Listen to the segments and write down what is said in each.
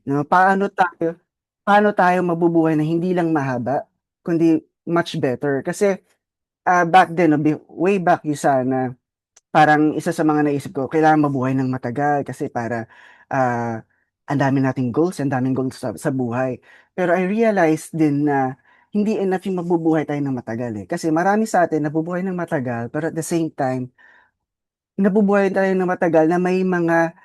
no? Paano tayo mabubuhay na hindi lang mahaba, kundi much better. Kasi back then, no, way back yung sana, parang isa sa mga naisip ko, kailangan mabuhay ng matagal kasi para ah, ang dami nating goals, ang daming goals sa buhay. Pero I realized din na hindi enough yung mabubuhay tayo ng matagal eh. Kasi marami sa atin nabubuhay ng matagal, pero at the same time, nabubuhay tayo ng matagal na may mga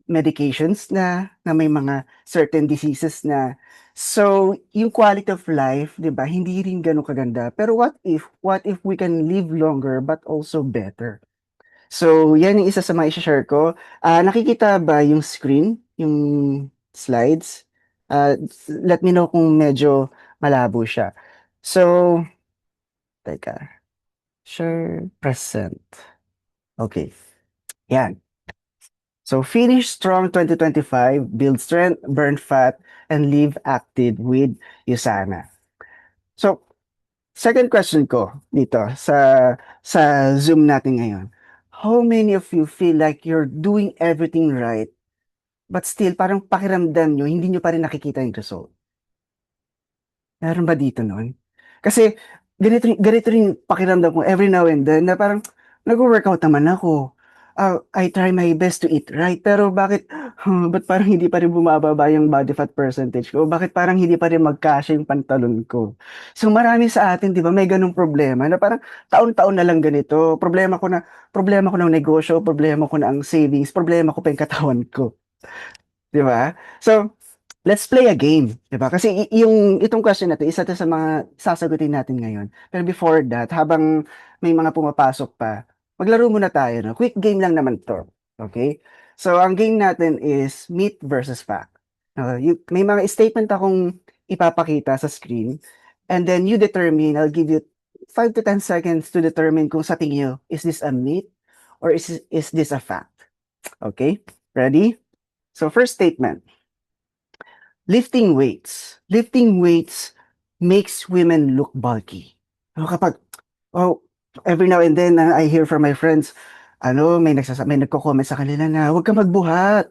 medications na may mga certain diseases na. So, yung quality of life, 'di ba, hindi rin gano'n kaganda. Pero what if we can live longer but also better? So, 'yan yung isa sa mga share ko. Nakikita ba yung screen, yung slides? Let me know kung medyo malabo siya. So, teka, share present. Okay, 'yan. So finish strong 2025, build strength, burn fat, and live active with Usana. So, second question ko dito sa Zoom natin ngayon. How many of you feel like you're doing everything right, but still parang pakiramdam nyo, hindi nyo pa rin nakikita yung result? Meron ba dito nun? Kasi ganito rin pakiramdam ko every now and then na parang nagwo-workout naman ako. I try my best to eat right, pero ba't parang hindi pa rin bumababa yung body fat percentage ko? Bakit parang hindi pa rin magkasya yung pantalon ko? So marami sa atin, 'di ba, may ganung problema na parang taon-taon na lang ganito. Problema ko ng negosyo, problema ko na ang savings, problema ko pa yung katawan ko, 'di ba? So let's play a game, 'di ba? Kasi itong question na 'to, isa 'to sa mga sasagutin natin ngayon. Pero before that, habang may mga pumapasok pa, maglaro muna tayo, no? Quick game lang naman 'to, okay? So, ang game natin is myth versus fact. May mga statement akong ipapakita sa screen, and then you determine, I'll give you 5 to 10 seconds to determine kung sa tingin niyo, is this a myth or is this a fact? Okay? Ready? So, first statement. Lifting weights. Lifting weights makes women look bulky. Oh, every now and then, I hear from my friends, may nagko-comment sa kanila na, "Huwag kang magbuhat.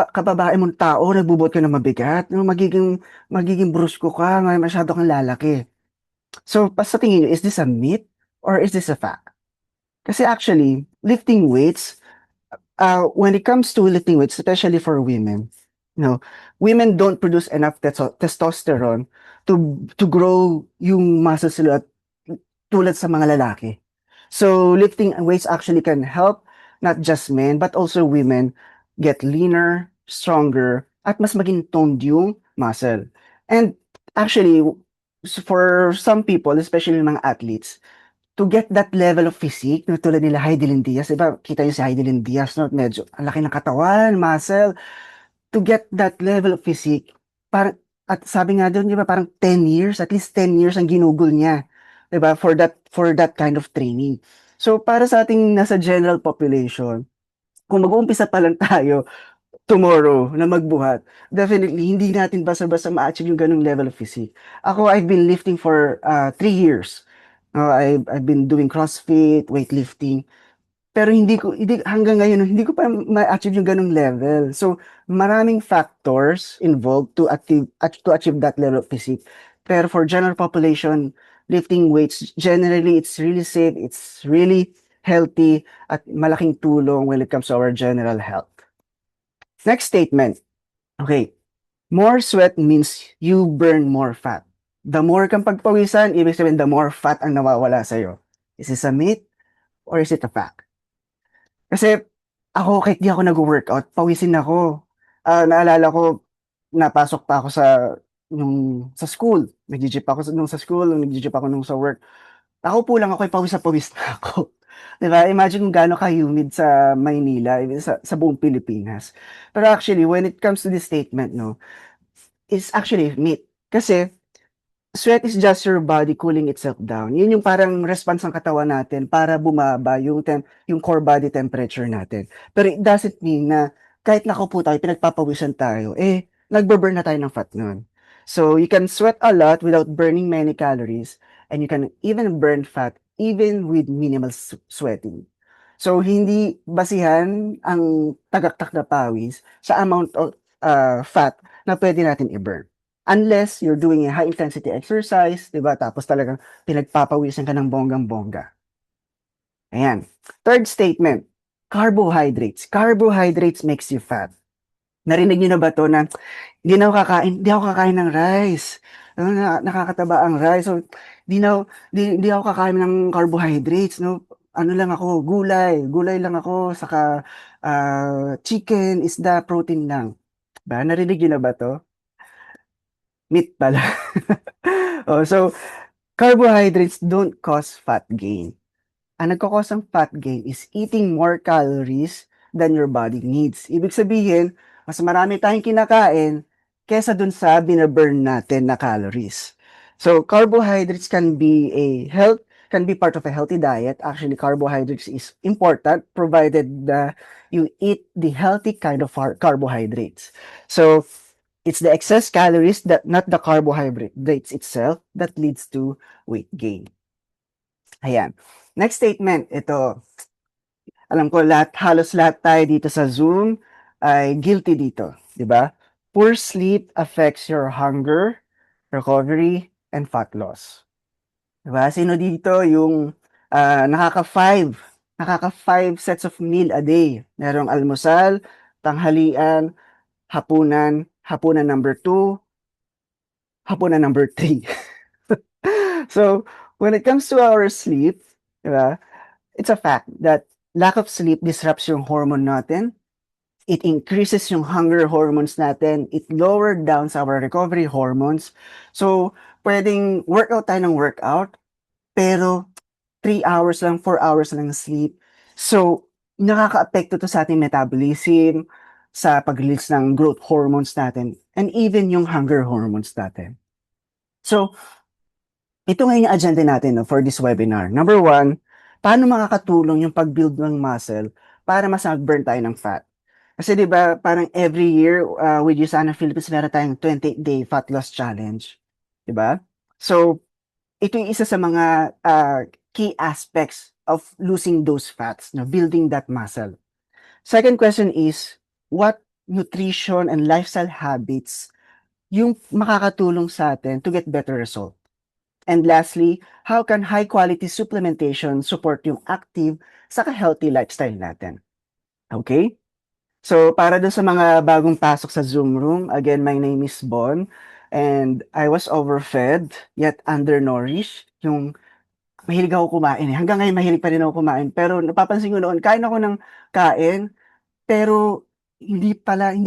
Kababae mong tao, nagbubuhat ka ng mabigat. Magiging brusko ka, masyado kang lalaki." So, sa tingin niyo, is this a myth or is this a fact? Kasi actually, lifting weights, when it comes to lifting weights, especially for women, you know, women don't produce enough testosterone to grow yung muscles nila tulad sa mga lalaki. So lifting weights actually can help not just men but also women get leaner, stronger, at mas maging toned yung muscle. And actually, for some people, especially mga athletes, to get that level of physique, no, tulad nila Heidelin Diaz, diba? Kita niyo si Heidelin Diaz, no? Medyo ang laki ng katawan, muscle. To get that level of physique, parang, at sabi nga doon, di ba, parang 10 years, at least 10 years ang ginugol niya, di ba, for that kind of training. So, para sa ating nasa general population, kung mag-uumpisa pa lang tayo tomorrow na magbuhat, definitely hindi natin basta-basta ma-achieve yung ganung level of physique. Ako, I've been lifting for 3 years. I've been doing CrossFit, weightlifting, pero hindi hanggang ngayon hindi ko pa ma-achieve yung ganung level. So, maraming factors involved to achieve that level of physique. Pero for general population, lifting weights, generally, it's really safe, it's really healthy, at malaking tulong when it comes to our general health. Next statement. Okay. More sweat means you burn more fat. The more kang pagpawisan, ibig sabihin, the more fat ang nawawala sa'yo. Is this a myth or is it a fact? Kasi ako, kahit di ako nag-workout, pawisin ako. Naalala ko, napasok pa ako sa school. Nag-jeep ako nung sa school, nag-jeep ako nung sa work. Ako po lang ako, ay pawis na pawis na ako. 'Di ba? Imagine kung gaano ka-humid sa Maynila, even sa buong Pilipinas. Pero actually, when it comes to this statement, no, it's actually myth. Kasi sweat is just your body cooling itself down. Yun yung parang response ng katawan natin para bumaba yung core body temperature natin. Pero it doesn't mean na kahit nakaupo tayo, pinagpapawisan tayo, nagbe-burn na tayo ng fat nun. So, you can sweat a lot without burning many calories, and you can even burn fat even with minimal sweating. So, hindi basihan ang tagaktak na pawis sa amount fat na pwede natin i-burn. Unless you're doing a high intensity exercise, 'di ba? Tapos talagang pinagpapawisan ka ng bonggang-bongga. Ayan. Third statement, carbohydrates. Carbohydrates makes you fat. Narinig niyo na ba 'to na hindi ako kakain ng rice. Nakakataba ang rice. So, di ako kakain ng carbohydrates, no? Ano lang ako, gulay lang ako, saka chicken, isda, protein lang. Ba, narinig niyo na ba 'to? Meat pala. Oh, so carbohydrates don't cause fat gain. Ang nagko-cause ng fat gain is eating more calories than your body needs. Ibig sabihin, mas marami tayong kinakain kesa dun sa bina-burn natin na calories. So, carbohydrates can be part of a healthy diet. Actually, carbohydrates is important provided you eat the healthy kind of carbohydrates. So, it's the excess calories that not the carbohydrates itself that leads to weight gain. Ayan. Next statement, ito. Alam ko halos lahat tayo dito sa Zoom ay guilty dito, 'di ba? Poor sleep affects your hunger, recovery, and fat loss. 'Di ba? Sino dito yung nakaka-five sets of meal a day? Merong almusal, tanghalian, hapunan number 2, hapunan number 3. So, when it comes to our sleep, 'di ba? It's a fact that lack of sleep disrupts yung hormone natin. It increases yung hunger hormones natin. It lowered down our recovery hormones. So, pwedeng workout tayo ng workout, pero 3 hours lang, 4 hours lang sleep. So, nakakaapekto to sa ating metabolism, sa pag-release ng growth hormones natin, and even yung hunger hormones natin. So, ito ngayon yung agenda natin, no, for this webinar. Number 1, paano makakatulong yung pag-build ng muscle para mas mag-burn tayo ng fat? Kasi 'di ba parang every year, with USANA Philippines meron tayong 28-day fat loss challenge, 'di ba? So, ito yung isa sa mga key aspects of losing those fats, no, building that muscle. Second question is, what nutrition and lifestyle habits yung makakatulong sa atin to get better result? And lastly, how can high quality supplementation support yung active saka healthy lifestyle natin? Okay? So, para dun sa mga bagong pasok sa Zoom room, again, my name is Bon, and I was overfed, yet undernourished. Yung mahilig ako kumain eh. Hanggang ngayon, mahilig pa rin ako kumain. Pero napapansin ko noon, kain ako ng kain, pero hindi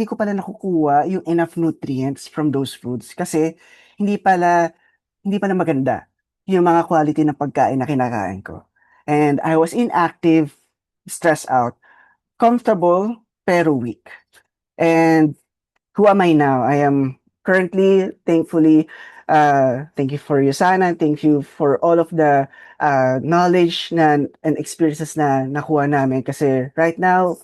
ko pala nakukuha yung enough nutrients from those foods kasi hindi pala hindi pala maganda yung mga quality ng pagkain na kinakain ko. And I was inactive, stressed out, comfortable, pero weak. And who am I now? I am currently, thankfully, thank you for Yusana, thank you for all of the knowledge and experiences na nakuha namin. Kasi right now,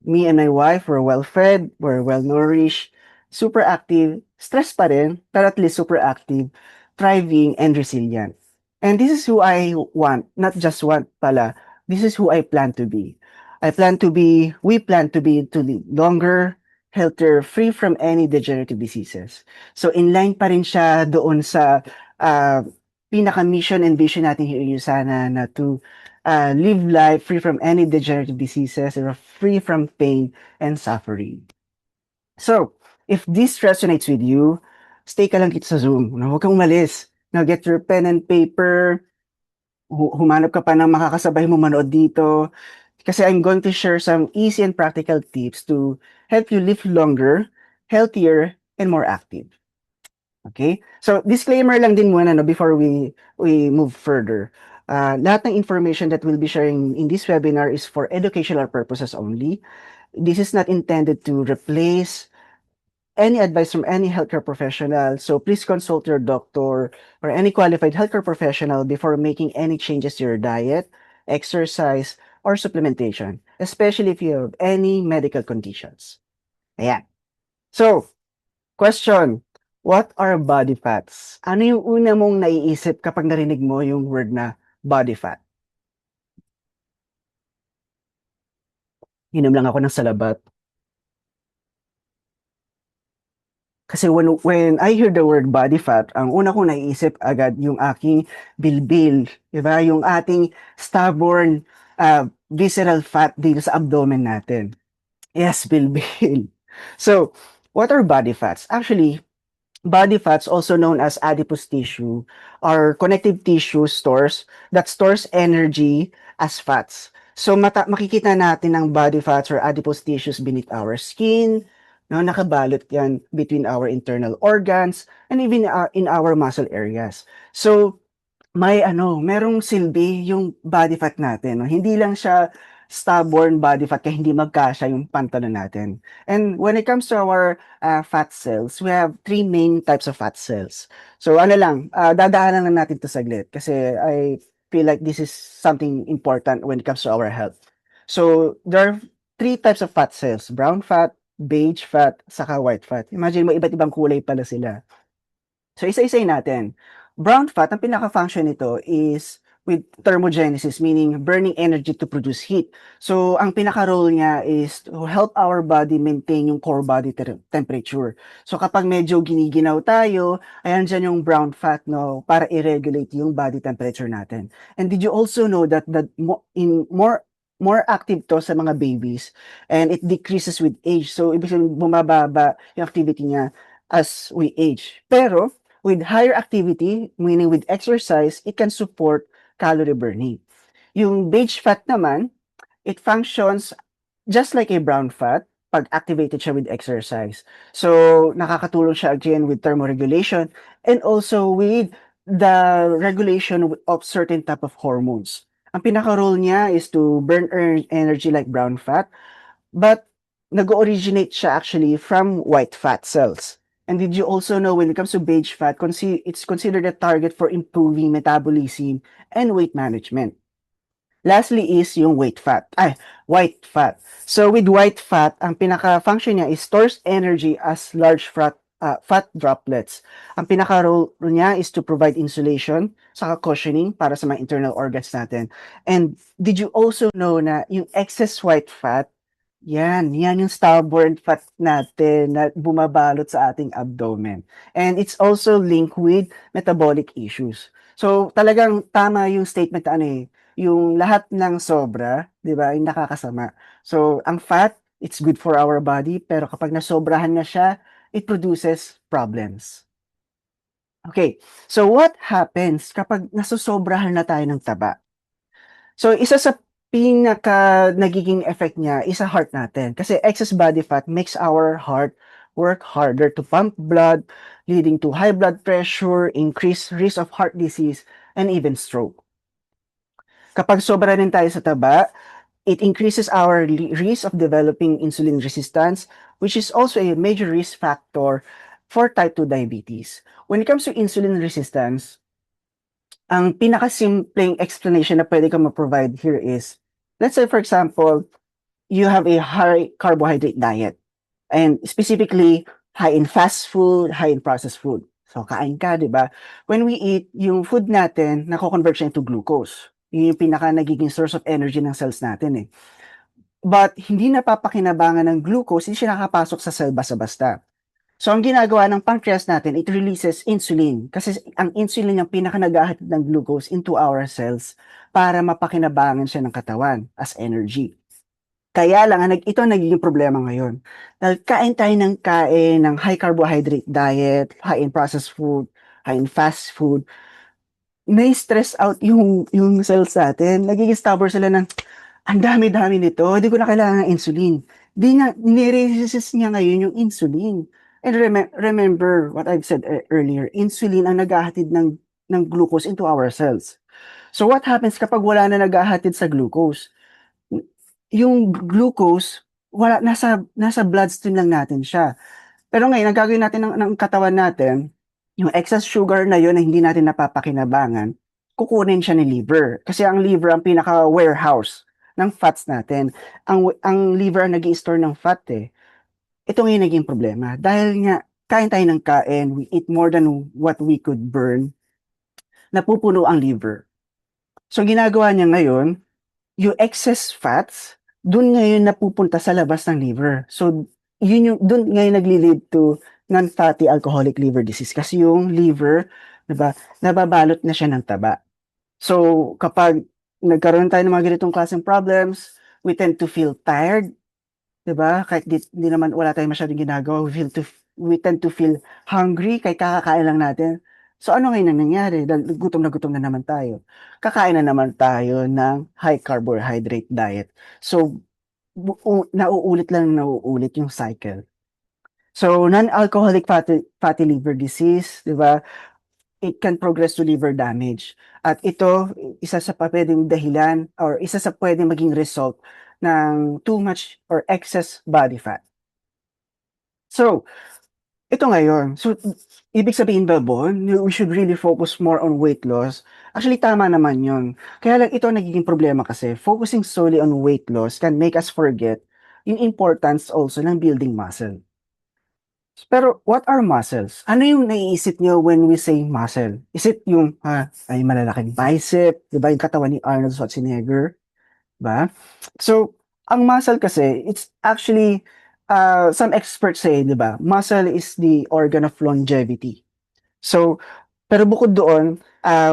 me and my wife were well-fed, we're well-nourished, super active, stress pa rin, pero at least super active, thriving, and resilient. And this is who I want, not just want pala, this is who I plan to be. We plan to be to live longer, healthier, free from any degenerative diseases. So in line pa rin siya doon sa uh, pinaka-mission and vision natin here in USANA na to live life free from any degenerative diseases or free from pain and suffering. So, if this resonates with you, stay ka lang dito sa Zoom. No? Huwag kang umalis. Now, get your pen and paper. Humanap ka pa ng makakasabay mo manood dito. Kasi I'm going to share some easy and practical tips to help you live longer, healthier, and more active. Okay? So, disclaimer lang din muna no, before we move further. Lahat ng information that we'll be sharing in this webinar is for educational purposes only. This is not intended to replace any advice from any healthcare professional. So please consult your doctor or any qualified healthcare professional before making any changes to your diet, exercise, or supplementation, especially if you have any medical conditions. Ayan. So, question, what are body fats? Ano yung una mong naiisip kapag narinig mo yung word na body fat? Inom lang ako ng salabat. Kasi when I hear the word body fat, ang una kong naiisip agad yung aking bilbil, 'di ba? Yung ating stubborn, visceral fat dito sa abdomen natin. Yes, bilbil. So, what are body fats? Actually, body fats, also known as adipose tissue, are connective tissue stores that stores energy as fats. So makikita natin ang body fats or adipose tissues beneath our skin, no, nakabalot yan between our internal organs and even in our muscle areas. So merong silbi yung body fat natin, 'no. Hindi lang siya stubborn body fat kaya hindi magkasya yung pantalon natin. And when it comes to our, fat cells, we have three main types of fat cells. So ano lang, dadaanan lang natin 'to saglit kasi I feel like this is something important when it comes to our health. So there are three types of fat cells: brown fat, beige fat, saka white fat. Imagine mo iba't ibang kulay pala sila. So isa-isahin natin. Brown fat, ang pinaka-function nito is with thermogenesis, meaning burning energy to produce heat. So ang pinaka-role niya is to help our body maintain yung core body temperature. So kapag medyo giniginaw tayo, ayan dyan yung brown fat, no, para i-regulate yung body temperature natin. And did you also know that more active to sa mga babies and it decreases with age. So ibig sabihin bumababa yung activity niya as we age. Pero with higher activity, meaning with exercise, it can support calorie burning. Yung beige fat naman, it functions just like a brown fat pag activated siya with exercise. So, nakakatulong siya again with thermoregulation and also with the regulation of certain type of hormones. Ang pinaka-role niya is to burn energy like brown fat, but nag-originate siya actually from white fat cells. And did you also know when it comes to beige fat, it's considered a target for improving metabolism and weight management. Lastly is yung white fat. So with white fat, ang pinaka-function niya is stores energy as large fat droplets. Ang pinaka-role niya is to provide insulation, saka cushioning para sa mga internal organs natin. And did you also know na yung excess white fat, yan yung stubborn fat natin na bumabalot sa ating abdomen. And it's also linked with metabolic issues. So talagang tama yung statement na yung lahat ng sobra, 'di ba, ay nakakasama. So ang fat, it's good for our body, pero kapag nasobrahan na siya, it produces problems. Okay, so what happens kapag nasosobrahan na tayo ng taba? So, isa sa pinaka nagiging effect niya is sa heart natin. Kasi excess body fat makes our heart work harder to pump blood, leading to high blood pressure, increased risk of heart disease, and even stroke. Kapag sobra rin tayo sa taba, it increases our risk of developing insulin resistance, which is also a major risk factor for type 2 diabetes. When it comes to insulin resistance, ang pinakasimpleng explanation na pwede kang ma-provide here is, let's say for example, you have a high carbohydrate diet and specifically high in fast food, high in processed food. So kain ka, 'di ba? When we eat, yung food natin nako-convert siya into glucose. Yun yung pinaka nagiging source of energy ng cells natin eh. But hindi napapakinabangan ng glucose, hindi siya nakapasok sa cell basta-basta. So, ang ginagawa ng pancreas natin, it releases insulin. Kasi ang insulin yung pinaka naghahatid ng glucose into our cells para mapakinabangan siya ng katawan as energy. Kaya lang, ito ang nagiging problema ngayon. Dahil kain tayo ng kain ng high carbohydrate diet, high in processed food, high in fast food, may stress out yung cells natin. Nagiging stubborn sila ng, ang dami-dami nito, hindi ko na kailangan ng insulin. Nire-resist niya ngayon yung insulin. And remember what I've said earlier, insulin ang naghahatid ng glucose into our cells. So what happens kapag wala na naghahatid sa glucose? Yung glucose, nasa bloodstream lang natin siya. Pero ngayon, ang gagawin natin ng katawan natin, yung excess sugar na yun na hindi natin napapakinabangan, kukunin siya ni liver. Kasi ang liver ang pinaka-warehouse ng fats natin. Ang liver ang nag-i-store ng fat eh. Ito ngayon naging problema. Dahil nga, kain tayo ng kain, we eat more than what we could burn, napupuno ang liver. So ginagawa niya ngayon, yung excess fats, dun ngayon napupunta sa labas ng liver. So, yun yung, dun ngayon nagli-lead to non-fatty alcoholic liver disease kasi yung liver, 'di ba, nababalot na siya ng taba. So, kapag nagkaroon tayo ng mga ganitong klaseng problems, we tend to feel tired, 'di ba? Kahit di naman wala tayong masyadong ginagawa, we tend to feel hungry kahit kakakain lang natin. So, ano ngayon ang nangyari dahil gutom na naman tayo? Kakain na naman tayo ng high carbohydrate diet. So, nauulit lang nauulit yung cycle. So, non-alcoholic fatty liver disease, 'di ba? It can progress to liver damage. At ito, isa sa puwedeng dahilan or isa sa puwedeng maging result ng too much or excess body fat. So, ito ngayon, so ibig sabihin ba Bon, we should really focus more on weight loss? Actually, tama naman yun. Kaya lang ito ang nagiging problema kasi focusing solely on weight loss can make us forget yung importance also ng building muscle. Pero what are muscles? Ano yung naiisip niyo when we say muscle? Is it yung, ay malalaking bicep, 'di ba, yung katawan ni Arnold Schwarzenegger, 'di ba? So, ang muscle kasi, it's actually, some experts say, 'di ba, muscle is the organ of longevity. So, pero bukod doon,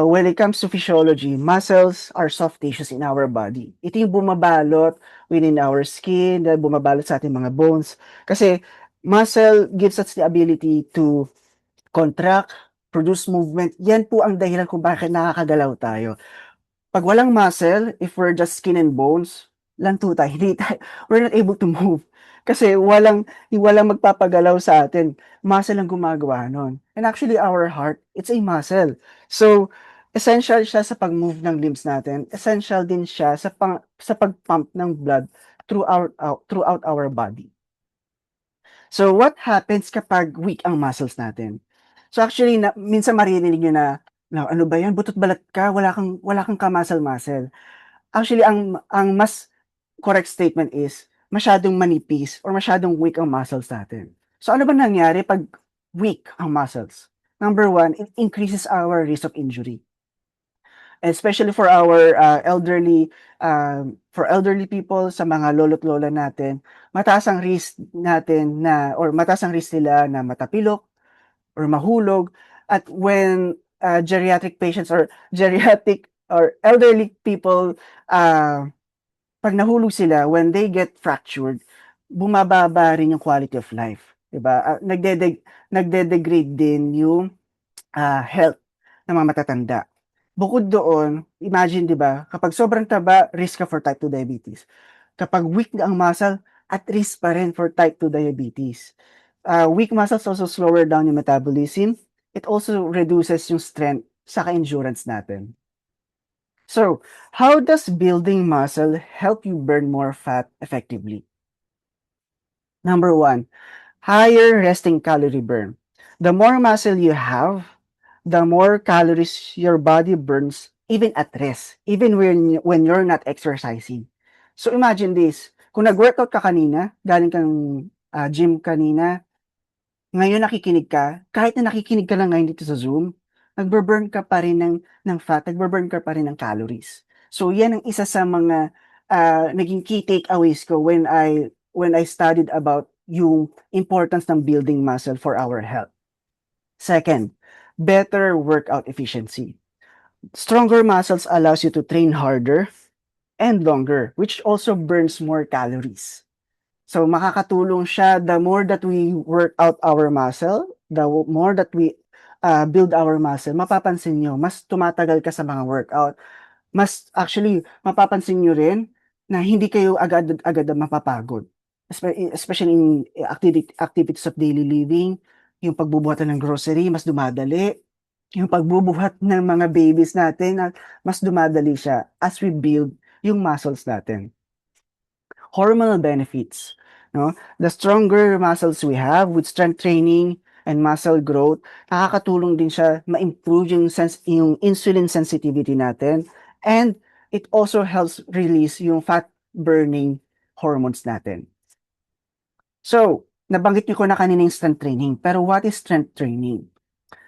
when it comes to physiology, muscles are soft tissues in our body. Ito yung bumabalot within our skin, dahil bumabalot sa ating mga bones. Kasi muscle gives us the ability to contract, produce movement. Yan po ang dahilan kung bakit nakakagalaw tayo. Pag walang muscle, if we're just skin and bones, lanto tayo, hindi tayo, we're not able to move. Kasi walang magpapagalaw sa atin. Muscle ang gumagawa nun. And actually, our heart, it's a muscle. So, essential siya sa pag-move ng limbs natin. Essential din siya sa pag-pump ng blood throughout our body. So, what happens kapag weak ang muscles natin? So, actually, minsan maririnig niyo na, "Ano ba 'yan, buto't balat ka, wala kang ka-muscle-muscle." Actually, ang mas correct statement is masyadong manipis or masyadong weak ang muscles natin. So, ano ba nangyari 'pag weak ang muscles? Number one, it increases our risk of injury. Especially for our, for elderly people, sa mga lolo't lola natin, mataas ang risk natin na or mataas ang risk nila na matapilok or mahulog. At when, geriatric patients or geriatric or elderly people, 'pag nahulog sila, when they get fractured, bumababa rin yung quality of life, 'di ba? Nagde-degrade din yung, health ng mga matatanda. Bukod doon, imagine 'di ba, kapag sobrang taba, risk ka for type 2 diabetes. Kapag weak ang muscle, at risk pa rin for type 2 diabetes. Weak muscles also slower down yung metabolism. It also reduces yung strength saka endurance natin. So, how does building muscle help you burn more fat effectively? Number one, higher resting calorie burn. The more muscle you have, the more calories your body burns even at rest, even when you're not exercising. So imagine this, kung nag-workout ka kanina, galing kang gym kanina, ngayon nakikinig ka, kahit na nakikinig ka lang ngayon dito sa Zoom, nagbe-burn ka pa rin ng fat, nagbe-burn ka pa rin ng calories. So yan ang isa sa mga naging key takeaways ko when I studied about yung importance ng building muscle for our health. Second, better workout efficiency. Stronger muscles allows you to train harder and longer, which also burns more calories. So makakatulong siya the more that we work out our muscle, the more that we build our muscle, mapapansin nyo, mas tumatagal ka sa mga workout. Mas actually, mapapansin nyo rin na hindi kayo agad-agad na mapapagod. Especially in activities of daily living, yung pagbubuhat ng grocery, mas dumadali. Yung pagbubuhat ng mga babies natin, mas dumadali siya as we build yung muscles natin. Hormonal benefits, no? The stronger muscles we have with strength training and muscle growth, nakakatulong din siya ma-improve yung insulin sensitivity natin, and it also helps release yung fat burning hormones natin. So, nabanggit niyo ko na kanina yung strength training, pero what is strength training?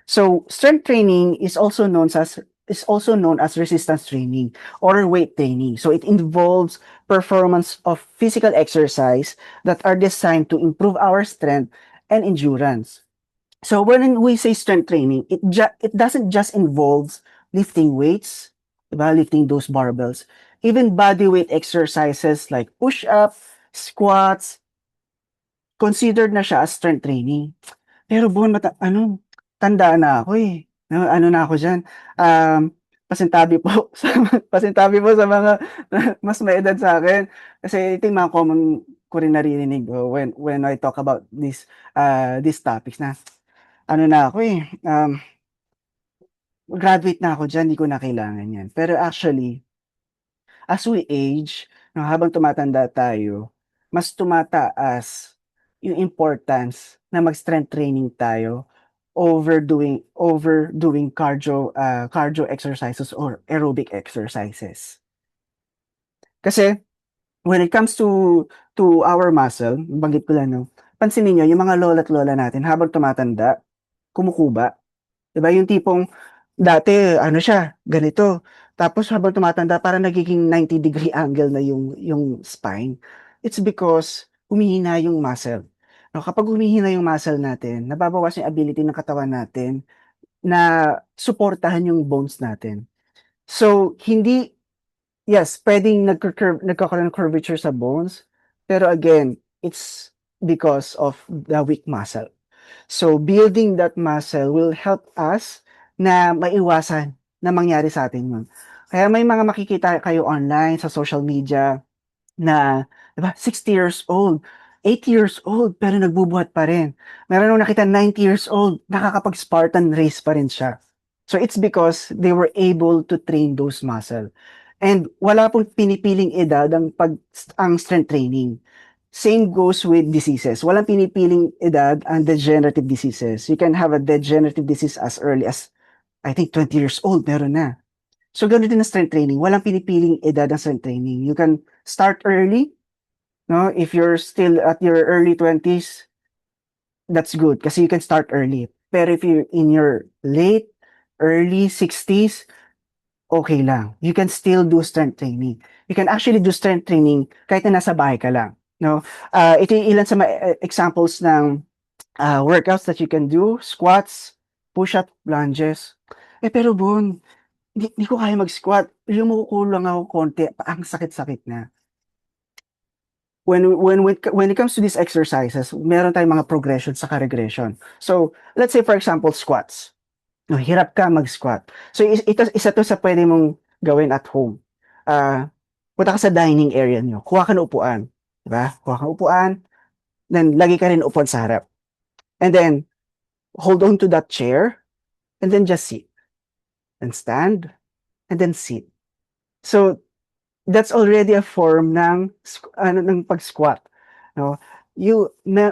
So, strength training is also known as resistance training or weight training. So, it involves performance of physical exercise that are designed to improve our strength and endurance. So when we say strength training, it doesn't just involve lifting weights, diba? Lifting those barbells. Even body weight exercises like push-up, squats, considered na siya as strength training. Pero tanda na ako, eh. Ano na ako diyan, pasintabi po sa mga mas may edad sa'kin. Kasi ito yung mga common ko rin naririnig, when I talk about these topics na ano na ako, eh, graduate na ako diyan, 'di ko na kailangan 'yan. Pero actually, as we age, 'no, habang tumatanda tayo, mas tumataas yung importance na mag-strength training tayo overdoing cardio exercises or aerobic exercises. Kasi when it comes to our muscle, banggit ko lang 'no, pansinin niyo yung mga lola't lola natin habang tumatanda, kumukuba. 'Di ba yung tipong dati ano siya, ganito, tapos habang tumatanda parang nagiging 90-degree angle na yung spine. It's because humihina yung muscle. No, kapag humihina yung muscle natin, nababawasan yung ability ng katawan natin na suportahan yung bones natin. So, hindi yes, puwedeng nagkakaroon ng curvature sa bones, pero again, it's because of the weak muscle. So, building that muscle will help us na maiwasan na mangyari sa atin yun. Kaya may mga makikita kayo online sa social media na, 'di ba, 60 years old, 80 years old, pero nagbubuhat pa rin. Meron akong nakita 90 years old, nakakapag-Spartan race pa rin siya. So, it's because they were able to train those muscle. And wala pong pinipiling edad ang strength training. Same goes with diseases. Walang pinipiling edad ang degenerative diseases. You can have a degenerative disease as early as, I think, 20 years old, meron na. So, gano'n din ang strength training. Walang pinipiling edad ang strength training. You can start early, no? If you're still at your early 20s, that's good kasi you can start early. Pero if you're in your late, early 60s, okay lang. You can still do strength training. You can actually do strength training kahit na nasa bahay ka lang, no? Ito yung ilan sa mga examples ng workouts that you can do: squats, push-up, lunges. Eh, pero Bon, di ko kaya mag-squat. Yumuko lang ako konti, ang sakit-sakit na. When it comes to these exercises, meron tayong mga progression saka regression. So, let's say for example, squats. No, hirap ka mag-squat. So, isa 'to sa puwede mong gawin at home. Punta ka sa dining area niyo, kuha ka ng upuan, 'di ba? Kuha kang upuan, then lagi ka rin upuan sa harap. And then, hold on to that chair, and then just sit, and stand, and then sit. So, that's already a form ng pag-squat, 'no?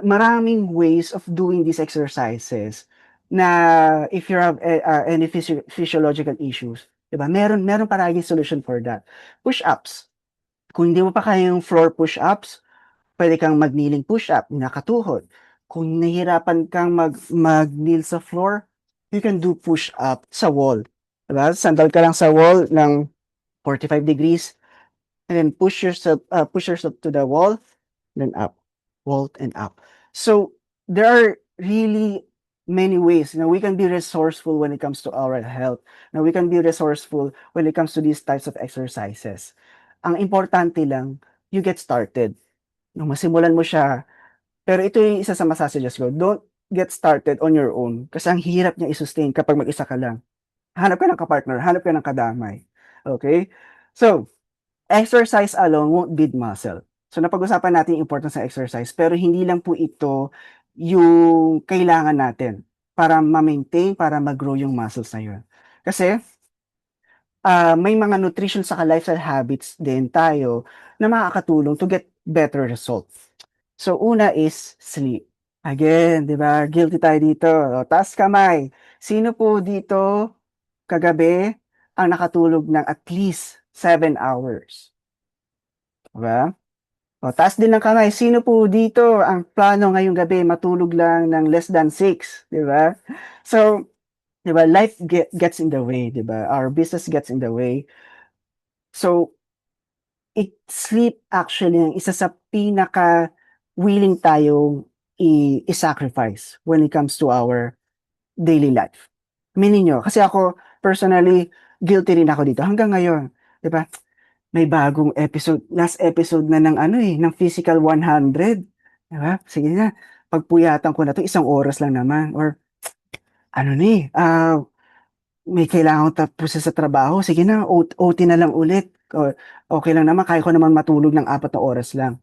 Maraming ways of doing these exercises na if you have, any physiological issues, 'di ba, meron palaging solution for that. Push-ups, kung hindi mo pa kaya yung floor push-ups, puwede kang mag-kneeling push-up, nakatuhod. Kung nahihirapan kang mag-kneel sa floor, you can do push-up sa wall, 'di ba? Sandal ka lang sa wall ng 45 degrees, and then push yourself to the wall, then up, wall and up. So there are really many ways. We can be resourceful when it comes to our health. Now we can be resourceful when it comes to these types of exercises. Ang importante lang, you get started. Masimulan mo siya. Pero ito yung isa sa masasuggest ko. Don't get started on your own. Kasi ang hirap niya i-sustain kapag mag-isa ka lang. Hanap ka ng kapartner, hanap ka ng kadamay. Okay? So, exercise alone won't build muscle. So napag-usapan natin yung importance ng exercise, pero hindi lang po ito yung kailangan natin para ma-maintain, para mag-grow yung muscles na yun. Kasi may mga nutrition saka lifestyle habits din tayo na makakatulong to get better results. So una is sleep. Again, 'di ba? Guilty tayo dito. O, taas kamay. Sino po dito kagabi ang nakatulog ng at least 7 hours? 'Di ba? O, taas din ng kamay. Sino po dito ang plano ngayong gabi matulog lang ng less than 6, 'di ba? So, 'di ba, life gets in the way, 'di ba? Our business gets in the way. So, sleep actually ang isa sa pinaka willing tayong i-sacrifice when it comes to our daily life? Aminin niyo, kasi ako personally, guilty rin ako dito hanggang ngayon, 'di ba? May bagong episode, last episode na ng ano, eh, ng Physical 100, 'di ba? Sige na, pagpuyatan ko na 'to, isang oras lang naman or ano na, eh, may kailangan akong tapusin sa trabaho, sige na OT na lang ulit or okey lang naman kaya ko naman matulog ng 4 na oras lang.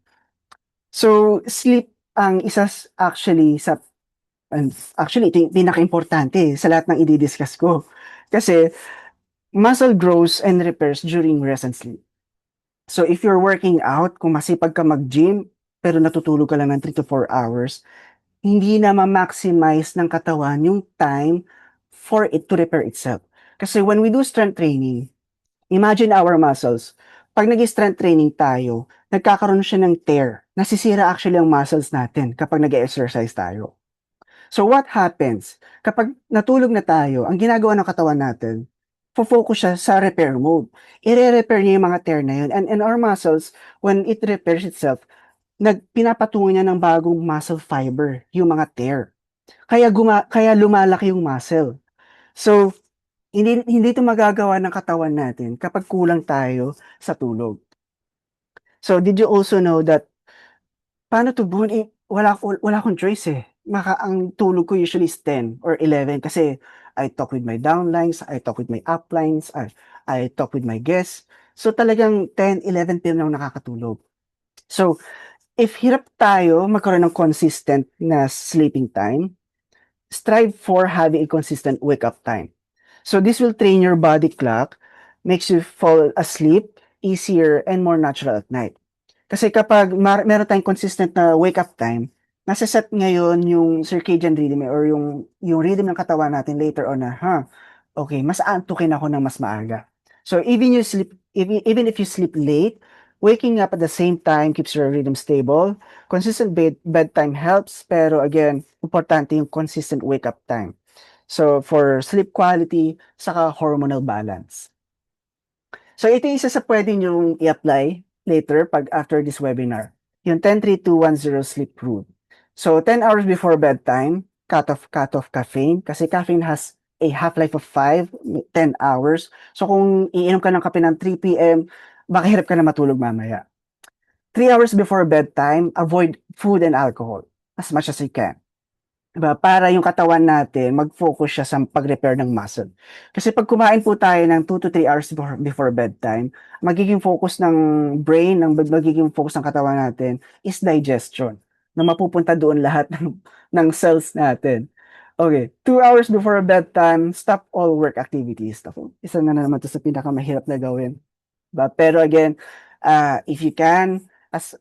So, sleep ang actually actually ito yung pinakaimportante, eh, sa lahat ng idi-discuss ko. Kasi muscle grows and repairs during rest and sleep. So, if you're working out, kung masipag ka mag-gym, pero natutulog ka lang ng 3 to 4 hours, hindi na ma-maximize ng katawan yung time for it to repair itself. Kasi when we do strength training, imagine our muscles. 'Pag nag-i-strength training tayo, nagkakaroon siya ng tear. Nasisira actually ang muscles natin kapag nag-e-exercise tayo. So what happens? Kapag natulog na tayo, ang ginagawa ng katawan natin, fo-focus siya sa repair mode. Ire-repair niya yung mga tear na yun. And our muscles, when it repairs itself, pinapatungo niya ng bagong muscle fiber, yung mga tear. Kaya lumalaki yung muscle. So, hindi 'to magagawa ng katawan natin kapag kulang tayo sa tulog. So, did you also know that paano 'to buon, eh, wala akong choice, eh. Ang tulog ko usually is 10 or 11 kasi I talk with my downlines, I talk with my uplines, I talk with my guests. So, talagang 10, 11 PM na ako nakakatulog. So, if hirap tayo magkaroon ng consistent na sleeping time, strive for having a consistent wake up time. So this will train your body clock, makes you fall asleep easier and more natural at night. Kasi kapag meron tayong consistent na wake up time, nasa-set ngayon yung circadian rhythm or yung rhythm ng katawan natin later on na, okay, mas aantukin ako ng mas maaga. So even if you sleep late, waking up at the same time keeps your rhythm stable. Consistent bedtime helps, pero again, importante yung consistent wake up time. So for sleep quality, saka hormonal balance. So ito yung isa sa pwede niyong i-apply later pag after this webinar, yung 10-3-2-1-0 sleep rule. So 10 hours before bedtime, cut off caffeine kasi caffeine has a half-life of 5-10 hours. So kung iinom ka ng kape ng 3 PM, baka hirap ka na matulog mamaya. 3 hours before bedtime, avoid food and alcohol as much as you can. Diba? Para yung katawan natin, mag-focus siya sa pag-repair ng muscle. Kasi pag kumain po tayo ng 2 to 3 hours before bedtime, magiging focus ng brain, magiging focus ng katawan natin is digestion. Na mapupunta doon lahat ng cells natin. Okay, 2 hours before bedtime, stop all work activities. Ako, isa na naman to sa pinakamahirap na gawin. Pero again, if you can,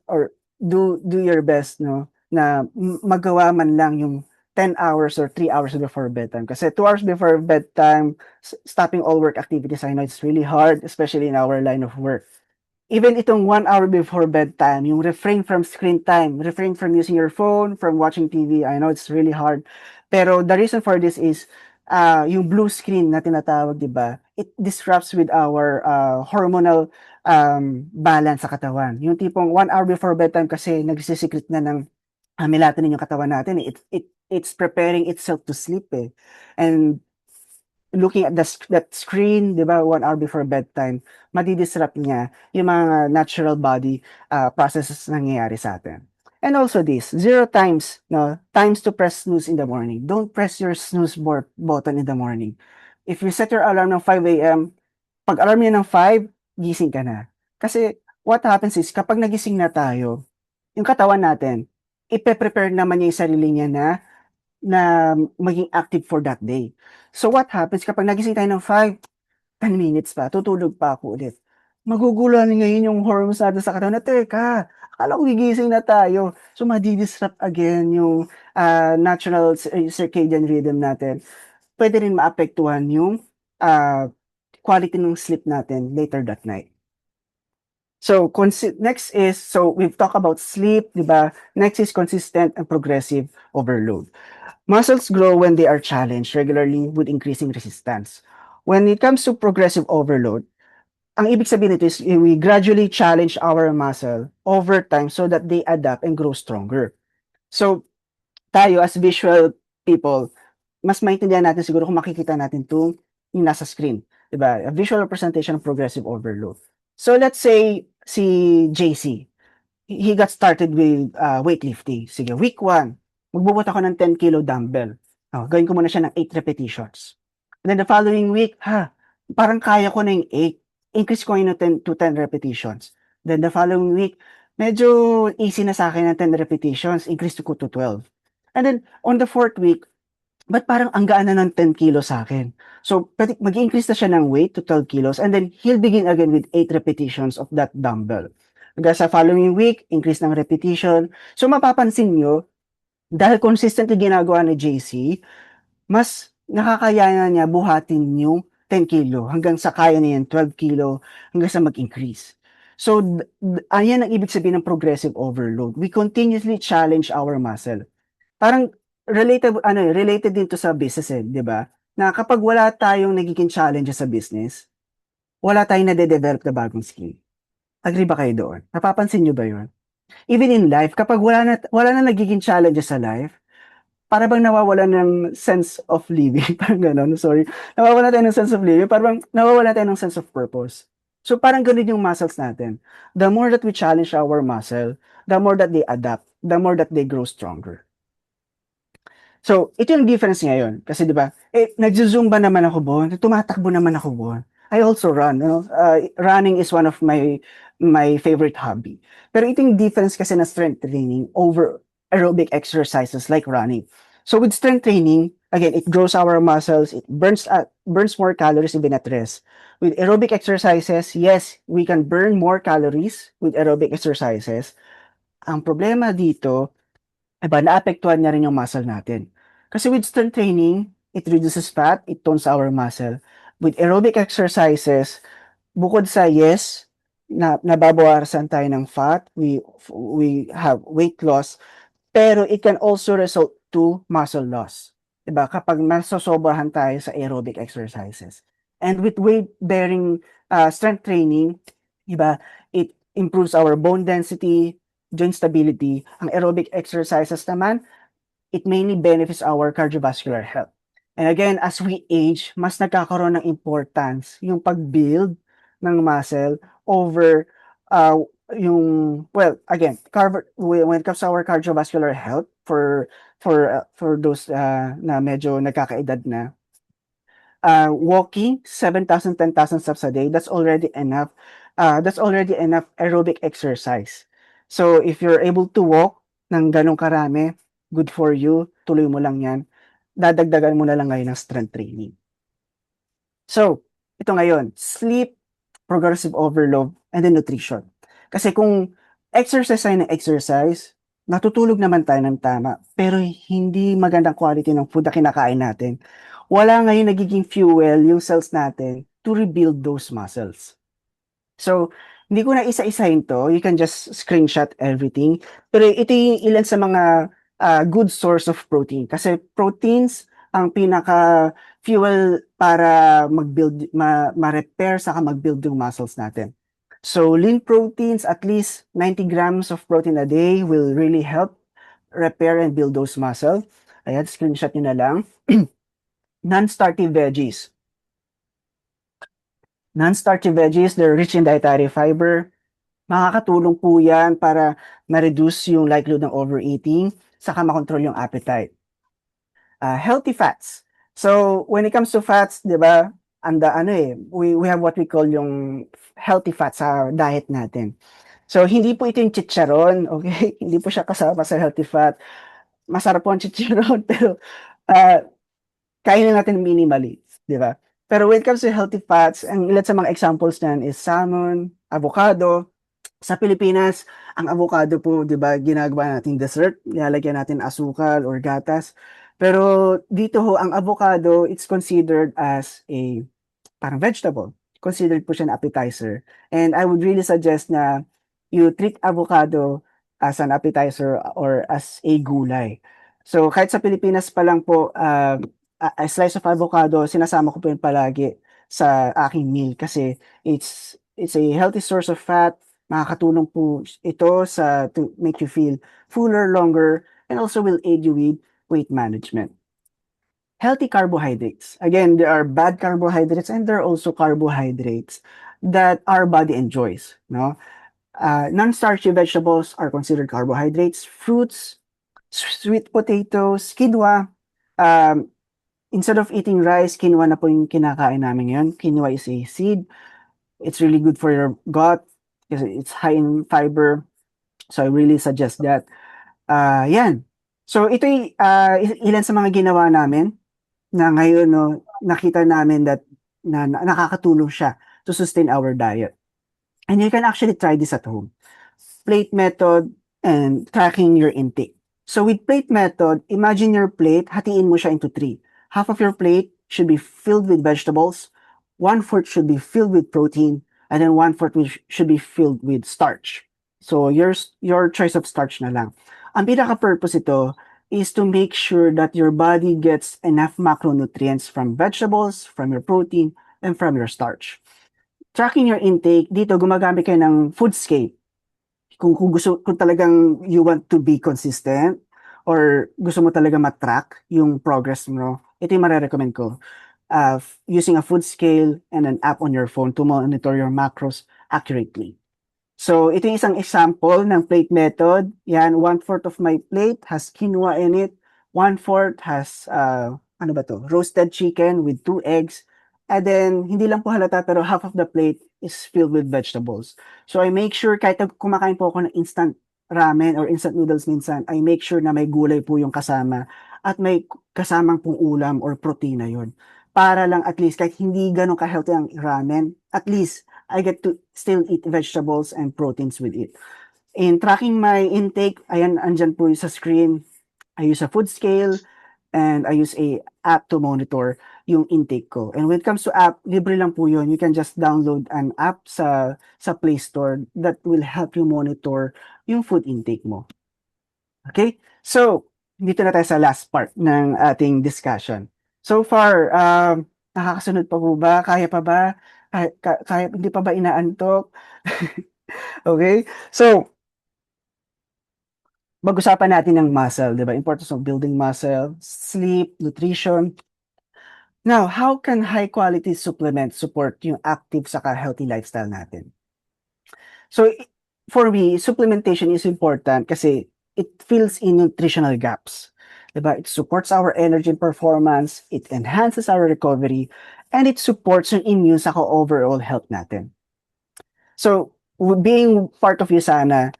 or do your best, no, na magawa man lang yung 10 hours or 3 hours before bedtime. Kasi 2 hours before bedtime, stopping all work activities, I know it's really hard, especially in our line of work. Even itong 1 hour before bedtime, yung refrain from screen time, refrain from using your phone, from watching TV, I know it's really hard. Pero the reason for this is, yung blue screen na tinatawag, 'di ba? It disrupts with our hormonal balance sa katawan. Yung tipong 1 hour before bedtime kasi nagse-secrete na ng melatonin yung katawan natin, eh. It's preparing itself to sleep, eh. And looking at that screen, 'di ba, 1 hour before bedtime, madi-disrupt niya yung mga natural body processes na nangyayari sa atin. And also this, 0 times, no, times to press snooze in the morning. Don't press your snooze button in the morning. If you set your alarm ng 5 AM, pag alarm niya ng 5, gising ka na. Kasi what happens is kapag nagising na tayo, yung katawan natin, ipe-prepare naman niya yung sarili niya na maging active for that day. So what happens kapag nagising tayo ng 5, 10 minutes pa, tutulog pa ako ulit. Maguguluhan ngayon yung hormones natin sa katawan na, "Teka, akala ko gigising na tayo." So madi-disrupt again yung natural circadian rhythm natin. Puwede rin maapektuhan yung quality ng sleep natin later that night. So next is, so we've talked about sleep, 'di ba? Next is consistent and progressive overload. Muscles grow when they are challenged regularly with increasing resistance. When it comes to progressive overload, ang ibig sabihin nito is we gradually challenge our muscle over time so that they adapt and grow stronger. So tayo as visual people, mas maintindihan natin siguro kung makikita natin 'tong yung nasa screen, 'di ba? A visual representation of progressive overload. So let's say si JC, he got started with weightlifting. Sige, week 1, magbubuhat ako ng 10 kilo dumbbell. Gawin ko muna siya ng 8 repetitions. And then the following week, parang kaya ko na yung 8. Increase ko yun to 10 repetitions. Then the following week, medyo easy na sa akin ng 10 repetitions, increase ko to 12. And then on the 4th week, ba't parang ang gaan na ng 10 kilos sa akin? So, pwede, mag-increase na siya ng weight to 12 kilos and then he'll begin again with 8 repetitions of that dumbbell. Hanggang sa following week, increase ng repetition. So, mapapansin nyo, dahil consistently ginagawa ni JC, mas nakakayanan niya buhatin yung 10 kilo hanggang sa kaya niya 12 kilo hanggang sa mag-increase. So, ayan ang ibig sabihin ng progressive overload. We continuously challenge our muscle. Parang related din 'to sa business, 'di ba? Na kapag wala tayong nagiging challenges sa business, wala tayong nade-develop na bagong skill. Agree ba kayo doon? Napapansin niyo ba 'yun? Even in life, kapag wala na nagiging challenges sa life, para bang nawawalan ng sense of living, parang gano'n, sorry. Nawawalan tayo ng sense of living, parang bang nawawalan tayo ng sense of purpose. So, parang gano'n yung muscles natin. The more that we challenge our muscle, the more that they adapt, the more that they grow stronger. So, ito yung difference ngayon. Kasi 'di ba, nagzo-zumba naman ako bon, tumatakbo naman ako bon. I also run, you know, running is one of my favorite hobby. Pero ito yung difference kasi na strength training over aerobic exercises like running. So with strength training, again, it grows our muscles, it burns more calories even at rest. With aerobic exercises, yes, we can burn more calories with aerobic exercises. Ang problema dito, iba, naapektuhan niya rin yung muscle natin. Kasi with strength training, it reduces fat, it tones our muscle. With aerobic exercises, bukod sa yes, nababawasan tayo ng fat, we have weight loss, pero it can also result to muscle loss. Diba? Kapag nasosobrahan tayo sa aerobic exercises. And with weight-bearing strength training, diba, it improves our bone density, joint stability. Ang aerobic exercises naman, it mainly benefits our cardiovascular health. And again, as we age, mas nagkakaroon ng importance yung pag-build ng muscle over well, again, when it comes to our cardiovascular health for those na medyo nagkakaedad na, walking 7,000, 10,000 steps a day, that's already enough. That's already enough aerobic exercise. So if you're able to walk ng ganong karami, good for you, tuloy mo lang yan. Dadagdagan mo na lang ngayon ng strength training. So, ito ngayon, sleep, progressive overload, and then nutrition. Kasi kung exercise tayo ng exercise, natutulog naman tayo ng tama, pero hindi magandang quality ng food na kinakain natin, wala ngayon nagiging fuel yung cells natin to rebuild those muscles. So, hindi ko na isa-isahin to. You can just screenshot everything. Pero ito yung ilan sa mga good source of protein. Kasi proteins ang pinaka-fuel para mag-build, ma-repair, saka mag-build yung muscles natin. So, lean proteins, at least 90 grams of protein a day will really help repair and build those muscles. Ayan, screenshot nyo na lang. Non-starchy veggies. Non-starchy veggies, they're rich in dietary fiber. Makakatulong po yan para ma-reduce yung likelihood ng overeating, saka makontrol yung appetite. Healthy fats. So, when it comes to fats, di ba, we have what we call yung healthy fats sa diet natin. So, hindi po ito yung chicharon, okay? Hindi po siya kasama sa healthy fat. Masarap po ang chicharon, pero kainin natin minimally, di ba? Pero when it comes to healthy fats, ang ilan sa mga examples niyan is salmon, avocado. Sa Pilipinas, ang avocado po, di ba, ginagawa natin dessert, nilalagyan natin asukal or gatas. Pero dito ho, ang avocado, it's considered as a parang vegetable. Considered po siya na appetizer. And I would really suggest na you treat avocado as an appetizer or as a gulay. So kahit sa Pilipinas pa lang po, a slice of avocado, sinasama ko po yun palagi sa aking meal kasi it's a healthy source of fat. Makakatulong po ito to make you feel fuller longer and also will aid you with weight management. healthy carbohydrates. Again, there are bad carbohydrates and there are also carbohydrates that our body enjoys. No, non-starchy vegetables are considered carbohydrates. Fruits, sweet potatoes, quinoa. Um, Instead of eating rice, quinoa na po yung kinakain namin ngayon. Quinoa is a seed. It's really good for your gut because it's high in fiber. So I really suggest that. Yan. So ito'y ilan sa mga ginawa namin na ngayon 'no, nakita namin that nakakatulong siya to sustain our diet. And you can actually try this at home. Plate method and tracking your intake. So with plate method, imagine your plate, hatiin mo siya into three. Half of your plate should be filled with vegetables, one-fourth should be filled with protein, and then one-fourth should be filled with starch. So your choice of starch na lang. Ang pinaka-purpose ito is to make sure that your body gets enough macronutrients from vegetables, from your protein, and from your starch. Tracking your intake, dito gumagamit kayo ng Foodscape. Kung talagang you want to be consistent or gusto mo talaga ma-track yung progress mo, ito yung mare-recommend ko. Using a food scale and an app on your phone to monitor your macros accurately. So, ito yung isang example ng plate method. Yan, 1/4 of my plate has quinoa in it. 1/4 has, ano ba to? Roasted chicken with 2 eggs. And then, hindi lang po halata pero half of the plate is filled with vegetables. So, I make sure kahit kumakain po ako ng instant ramen or instant noodles minsan, I make sure na may gulay po yung kasama at may kasamang pong ulam or protina yon. Para lang at least kahit hindi ganun ka-healthy ang ramen, at least I get to still eat vegetables and proteins with it. In tracking my intake, ayan, andyan po sa screen. I use a food scale and I use a app to monitor yung intake ko. And when it comes to app, libre lang po yun. You can just download an app sa Play Store that will help you monitor yung food intake mo. Okay? So, dito na tayo sa last part ng ating discussion. So far, nakakasunod pa po ba? Kaya pa ba? Kaya hindi pa ba inaantok? Okay? So, pag-usapan natin ng muscle, 'di ba? Importance of building muscle, sleep, nutrition. Now, how can high quality supplements support yung active saka healthy lifestyle natin? So, for me, supplementation is important kasi it fills in nutritional gaps. 'Di ba? It supports our energy and performance, it enhances our recovery, and it supports yung immune saka overall health natin. So, being part of USANA,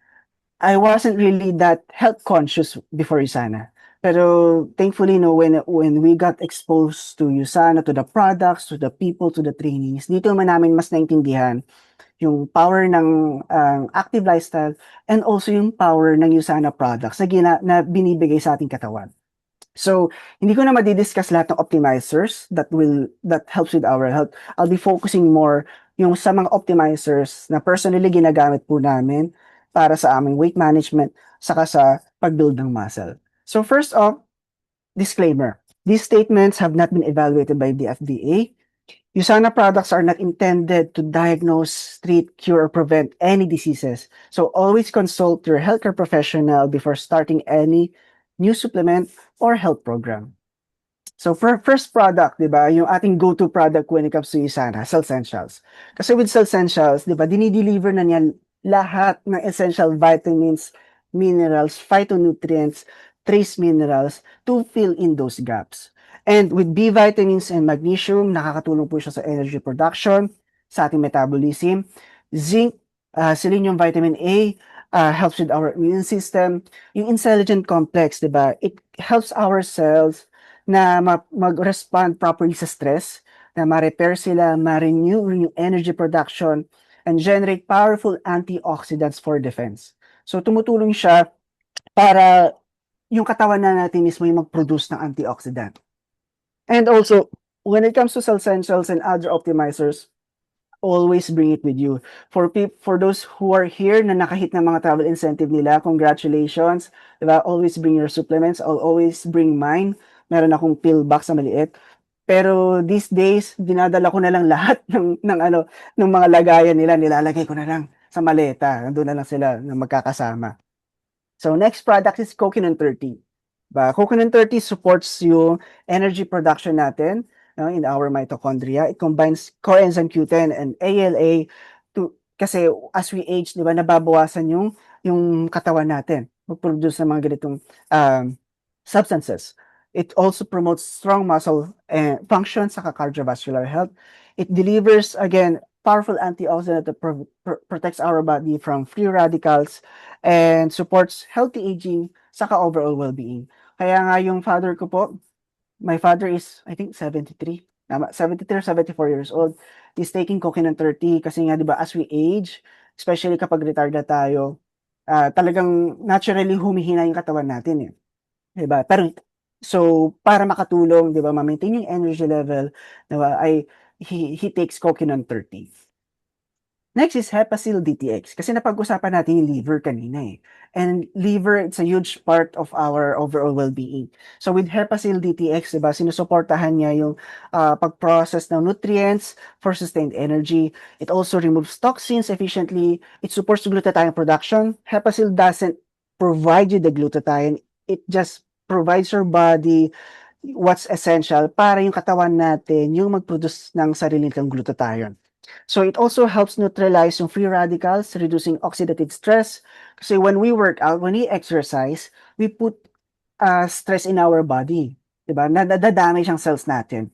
I wasn't really that health conscious before USANA. Pero thankfully, no, when we got exposed to USANA, to the products, to the people, to the trainees, dito naman namin mas naintindihan yung power ng active lifestyle and also yung power ng USANA products na binibigay sa ating katawan. So, hindi ko na madi-discuss lahat ng optimizers that helps with our health. I'll be focusing more yung sa mga optimizers na personally ginagamit po namin para sa aming weight management saka sa pag-build ng muscle. So first off, disclaimer. These statements have not been evaluated by the FDA. USANA products are not intended to diagnose, treat, cure, or prevent any diseases. So always consult your healthcare professional before starting any new supplement or health program. So for first product, 'di ba, yung ating go-to product when it comes to USANA, Cell Essentials. Kasi with Cell Essentials, 'di ba, dinideliver na niyan lahat ng essential vitamins, minerals, phytonutrients, trace minerals to fill in those gaps. And with B vitamins and magnesium, nakakatulong po siya sa energy production, sa ating metabolism. Zinc, selenium vitamin A, helps with our immune system. Yung intelligent complex, 'di ba? It helps our cells na mag-respond properly sa stress, na ma-repair sila, ma-renew yung energy production, and generate powerful antioxidants for defense. So tumutulong siya para yung katawan na natin mismo yung mag-produce ng antioxidant. And also, when it comes to Cell Essentials and other optimizers, always bring it with you. For those who are here na nakahit ng mga travel incentive nila, congratulations. Diba? Always bring your supplements. I'll always bring mine. Meron akong pill box na maliit. Pero these days, dinadala ko na lang lahat ng mga lagayan nila. Nilalagay ko na lang sa maleta. Nandun na lang sila na magkakasama. So next product is Coconut 30. Coconut 30 supports yung energy production natin, in our mitochondria. It combines coenzyme Q10 and ALA kasi as we age, 'di ba, nababawasan yung katawan natin mag-produce ng mga ganitong substances. It also promotes strong muscle function sa cardiovascular health. It delivers, again, powerful antioxidant that protects our body from free radicals and supports healthy aging saka overall well-being. Kaya nga yung father ko po, my father is, I think, 73. Tama, 73 or 74 years old. He's taking coconut 30 kasi nga, di ba, as we age, especially kapag retired na tayo, talagang naturally humihina yung katawan natin eh. Di ba? Pero, so, para makatulong, di ba, ma-maintain yung energy level, di ba, he takes coconut 30. Next is Hepacil DTX kasi napag-usapan natin yung liver kanina eh. And liver, it's a huge part of our overall well-being. So with Hepacil DTX, diba, sinusuportahan niya yung pag-process ng nutrients for sustained energy. It also removes toxins efficiently. It supports glutathione production. Hepacil doesn't provide you the glutathione. It just provides your body what's essential para yung katawan natin yung mag-produce ng sarili nitong glutathione. So it also helps neutralize yung free radicals, reducing oxidative stress. Kasi when we work out, when we exercise, we put stress in our body. Diba? Nadadamage ang cells natin.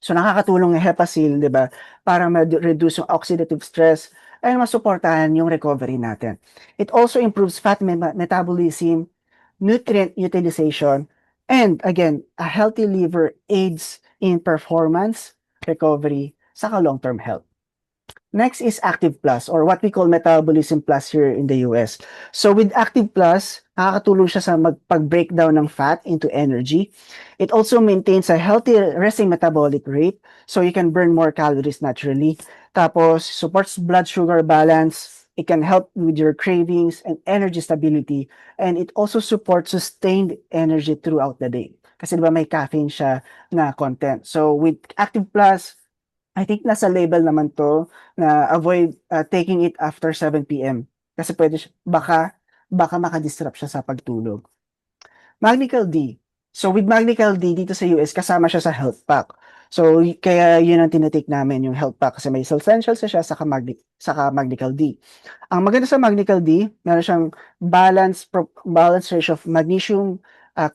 So nakakatulong yung Hepacil, diba? Para ma-reduce yung oxidative stress and masuportahan yung recovery natin. It also improves fat metabolism, nutrient utilization, and again, a healthy liver aids in performance, recovery, saka long-term health. Next is Active Plus or what we call Metabolism Plus here in the US. So with Active Plus, nakakatulong siya sa pag-breakdown ng fat into energy. It also maintains a healthy resting metabolic rate so you can burn more calories naturally. Tapos, supports blood sugar balance. It can help with your cravings and energy stability. And it also supports sustained energy throughout the day. Kasi diba may caffeine siya na content. So with Active Plus, I think nasa label naman 'to na avoid, taking it after 7 PM. Kasi puwede baka maka-disrupt siya sa pagtulog. Magnical D. So with Magnical D dito sa US kasama siya sa health pack. So kaya yun ang tini-take namin yung health pack kasi may essentials siya saka Magnical D. Ang maganda sa Magnical D, meron siyang balance ratio of magnesium,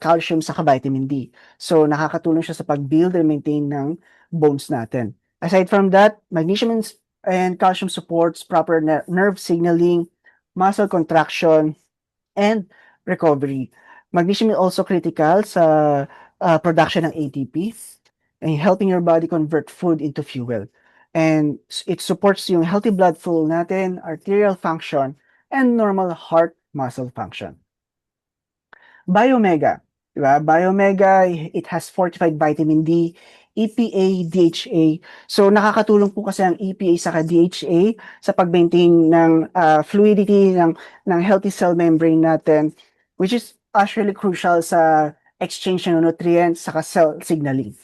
calcium saka vitamin D. So nakakatulong siya sa pag-build and maintain ng bones natin. Aside from that, magnesium and calcium supports proper nerve signaling, muscle contraction, and recovery. Magnesium is also critical sa production ng ATP and helping your body convert food into fuel. And it supports yung healthy blood flow natin, arterial function, and normal heart muscle function. Biomega, diba? Biomega, it has fortified vitamin D, EPA, DHA. So nakakatulong po kasi ang EPA saka DHA sa pag-maintain ng fluidity ng healthy cell membrane natin, which is actually crucial sa exchange ng nutrients saka cell signaling.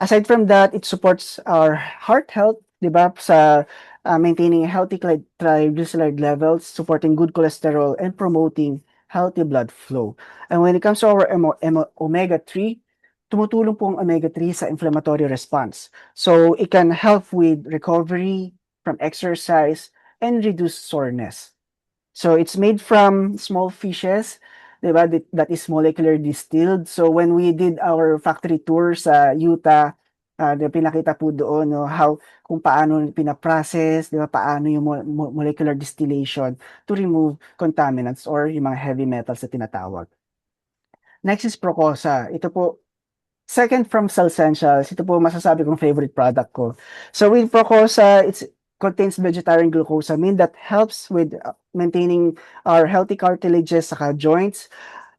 Aside from that, it supports our heart health, di ba? Sa maintaining healthy triglyceride levels, supporting good cholesterol, and promoting healthy blood flow. And when it comes to our omega-3, tumutulong po ang omega-3 sa inflammatory response. So it can help with recovery from exercise and reduce soreness. So it's made from small fishes, diba? That is molecular distilled. So when we did our factory tour sa Utah, pinakita po doon no, kung paano pinaprocess, diba? Paano yung molecular distillation to remove contaminants or yung mga heavy metals na tinatawag. Next is Procosa. Ito po, second from Cellsentials, ito po masasabi kong favorite product ko. So with Procosa, it contains vegetarian glucosamine that helps with maintaining our healthy cartilages saka joints.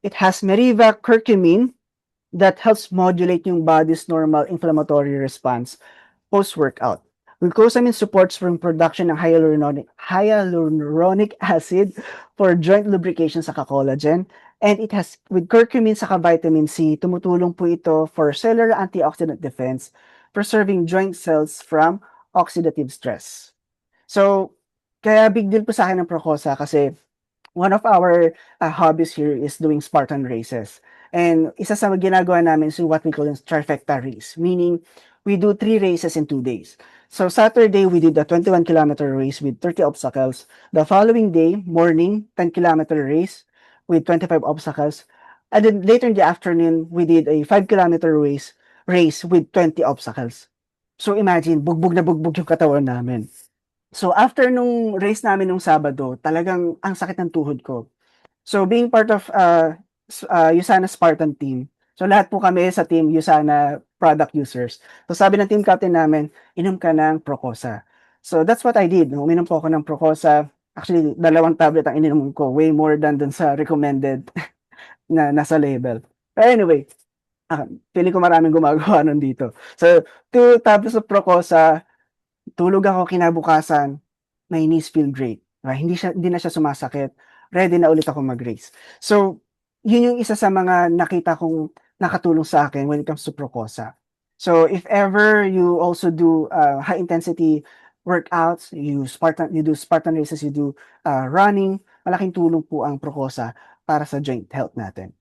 It has Meriva curcumin that helps modulate yung body's normal inflammatory response post-workout. Glucosamine supports from production ng hyaluronic acid for joint lubrication saka collagen. And it has, with curcumin saka vitamin C, tumutulong po ito for cellular antioxidant defense, preserving joint cells from oxidative stress. So, kaya big deal po sa akin ng Procosa kasi one of our hobbies here is doing Spartan races. And isa sa ginagawa namin is what we call a trifecta race, meaning we do 3 races in 2 days. So Saturday, we did a 21-kilometer race with 30 obstacles. The following day, morning, 10-kilometer race with 25 obstacles. And then later in the afternoon, we did a 5-kilometer race with 20 obstacles. So imagine, bugbog na bugbog yung katawan namin. So after nung race namin nung Sabado, talagang ang sakit ng tuhod ko. So being part of USANA Spartan team, so lahat po kami sa team USANA product users. So sabi ng team captain namin, inom ka ng Procosa. So that's what I did. Uminom po ako ng Procosa. Actually, 2 tablet ang ininom ko, way more than dun sa recommended na nasa label. But anyway, feeling ko maraming gumagawa nun dito. So 2 tablets of Procosa, tulog ako kinabukasan, my knees feel great. Hindi na siya sumasakit. Ready na ulit ako mag-race. So, yun yung isa sa mga nakita kong nakatulong sa akin when it comes to Procosa. So, if ever you also do high intensity workouts, you do Spartan races, you do running, malaking tulong po ang Procosa para sa joint health natin.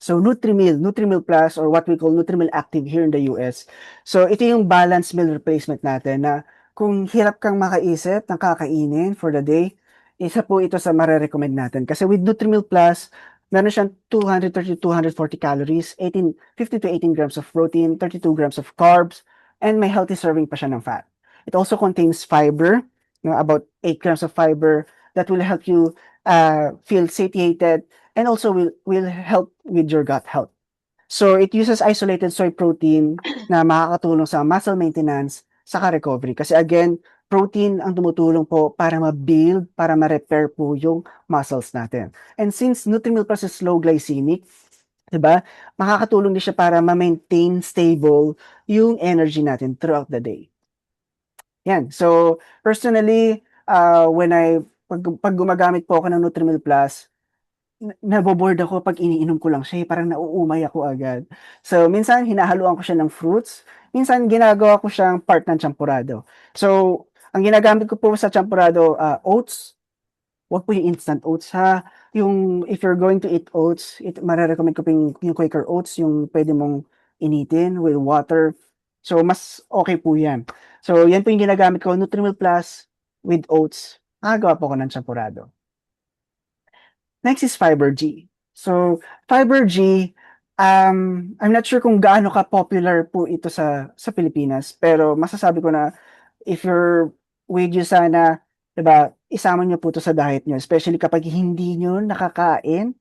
So Nutrimil Plus or what we call Nutrimil Active here in the US. So ito yung balanced meal replacement natin na kung hirap kang makaisip ng kakainin for the day, isa po ito sa mare-recommend natin. Kasi with Nutrimil Plus, meron siyang 230 to 240 calories, 50 to 18 grams of protein, 32 grams of carbs, and may healthy serving pa siya ng fat. It also contains fiber, about 8 grams of fiber that will help you feel satiated and also will help with your gut health. So it uses isolated soy protein na makakatulong sa muscle maintenance saka recovery. Kasi again, protein ang tumutulong po para ma-build, para ma-repair po yung muscles natin. And since Nutrimilk Plus is low glycemic, 'di ba? Makakatulong din siya para ma-maintain stable yung energy natin throughout the day. Yan. So personally, pag gumagamit po ako ng Nutrimilk Plus, nabo-bored ako 'pag iniinom ko lang siya, parang nauumay ako agad. So, minsan hinahaluan ko siya ng fruits, minsan ginagawa ko siyang part ng champorado. So, ang ginagamit ko po sa champorado, oats, wag po yung instant oats ha. Yung if you're going to eat oats, mare-recommend ko po yung Quaker Oats, yung pwede mong initin with water. So, mas okay po yan. So, yan po yung ginagamit ko, Nutrimilk Plus with oats. Nakagawa po ako ng champorado. Next is Fiber G. So, Fiber G, I'm not sure kung gaano ka-popular po ito sa Pilipinas, pero masasabi ko na if you're with you sana, 'di ba, isama niyo po 'to sa diet niyo, especially kapag hindi niyo nakakain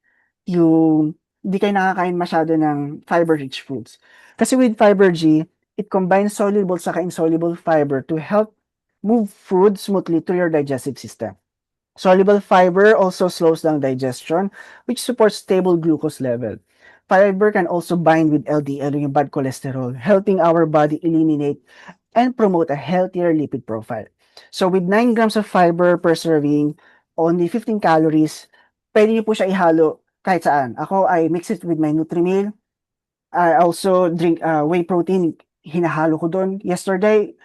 yung hindi kayo nakakain masyado ng fiber-rich foods. Kasi with Fiber G, it combines soluble saka insoluble fiber to help move food smoothly through your digestive system. Soluble fiber also slows down digestion, which supports stable glucose level. Fiber can also bind with LDL, yung bad cholesterol, helping our body eliminate and promote a healthier lipid profile. So with 9 grams of fiber per serving, only 15 calories, pwede niyo po siya ihalo kahit saan. Ako, I mix it with my Nutrimil. I also drink whey protein, hinahalo ko doon. Yesterday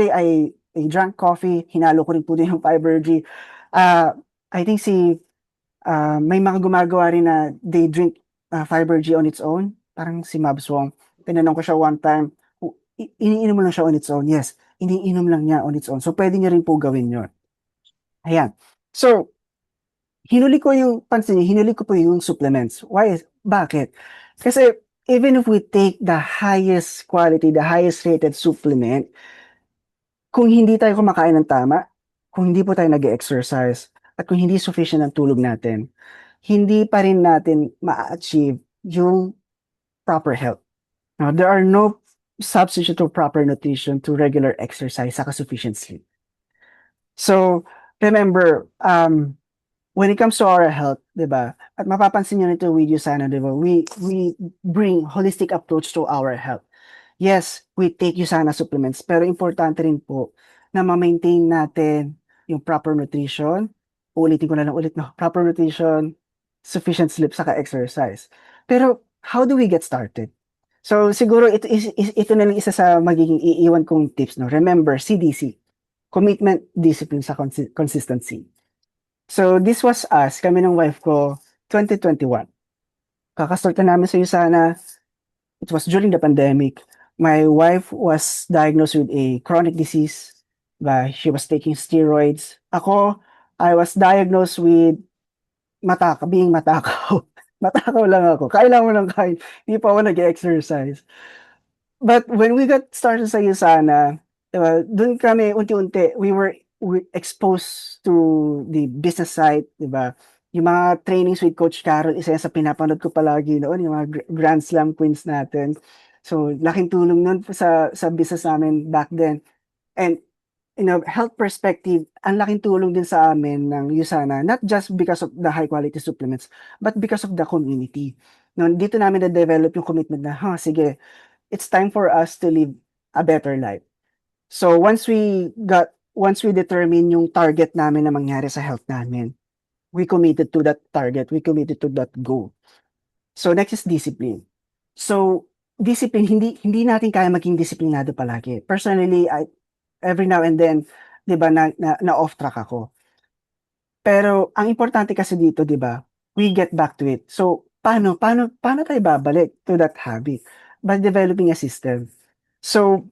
I drank coffee, hinalo ko rin po din yung Fiber G. I think may mga gumagawa rin na they drink Fiber G on its own. Parang si Mabs Wong. Tinanong ko siya one time, iniinom mo lang siya on its own? Yes, iniinom lang niya on its own. So, pwede niya rin po gawin yun. Ayan. So, hinuli ko po yung supplements. Why? Bakit? Kasi, even if we take the highest quality, the highest rated supplement, kung hindi tayo kumakain ng tama, kung hindi po tayo nag-exercise, at kung hindi sufficient ang tulog natin, hindi pa rin natin ma-achieve yung proper health. Now, there are no substitute to proper nutrition to regular exercise saka sufficient sleep. So, remember, when it comes to our health, 'di ba? At mapapansin niyo nito video sana, 'di ba? We bring holistic approach to our health. Yes, we take USANA supplements, pero importante rin po na ma-maintain natin yung proper nutrition. Uulitin ko na lang ulit, no? Proper nutrition, sufficient sleep, saka exercise. Pero, how do we get started? So, siguro ito na lang isa sa magiging iiwan kong tips, no? Remember, CDC. Commitment, discipline, sa consistency. So, this was us, kami ng wife ko, 2021. Kakastart na namin sa USANA. It was during the pandemic. My wife was diagnosed with a chronic disease. She was taking steroids. Ako, I was diagnosed with being matakaw. Matakaw lang ako. Kain lang ako ng kain. Hindi pa ako nag-exercise. But when we got started sa USANA, dun kami unti-unti, we exposed to the business side, 'di ba? Yung mga trainings with Coach Carol, isa yan sa pinapanood ko palagi noon, yung mga Grand Slam queens natin. So, laking tulong nun sa business namin back then. And health perspective, ang laking tulong din sa amin ng USANA, not just because of the high quality supplements, but because of the community. No, dito namin na-develop yung commitment na, sige, it's time for us to live a better life. So once we determine yung target namin na mangyari sa health namin, we committed to that target, we committed to that goal. So next is discipline. So discipline, hindi natin kaya maging disiplinado palagi. Personally, every now and then, 'di ba, na off track ako. Pero ang importante kasi dito, 'di ba, we get back to it. So paano tayo babalik to that habit? By developing a system. So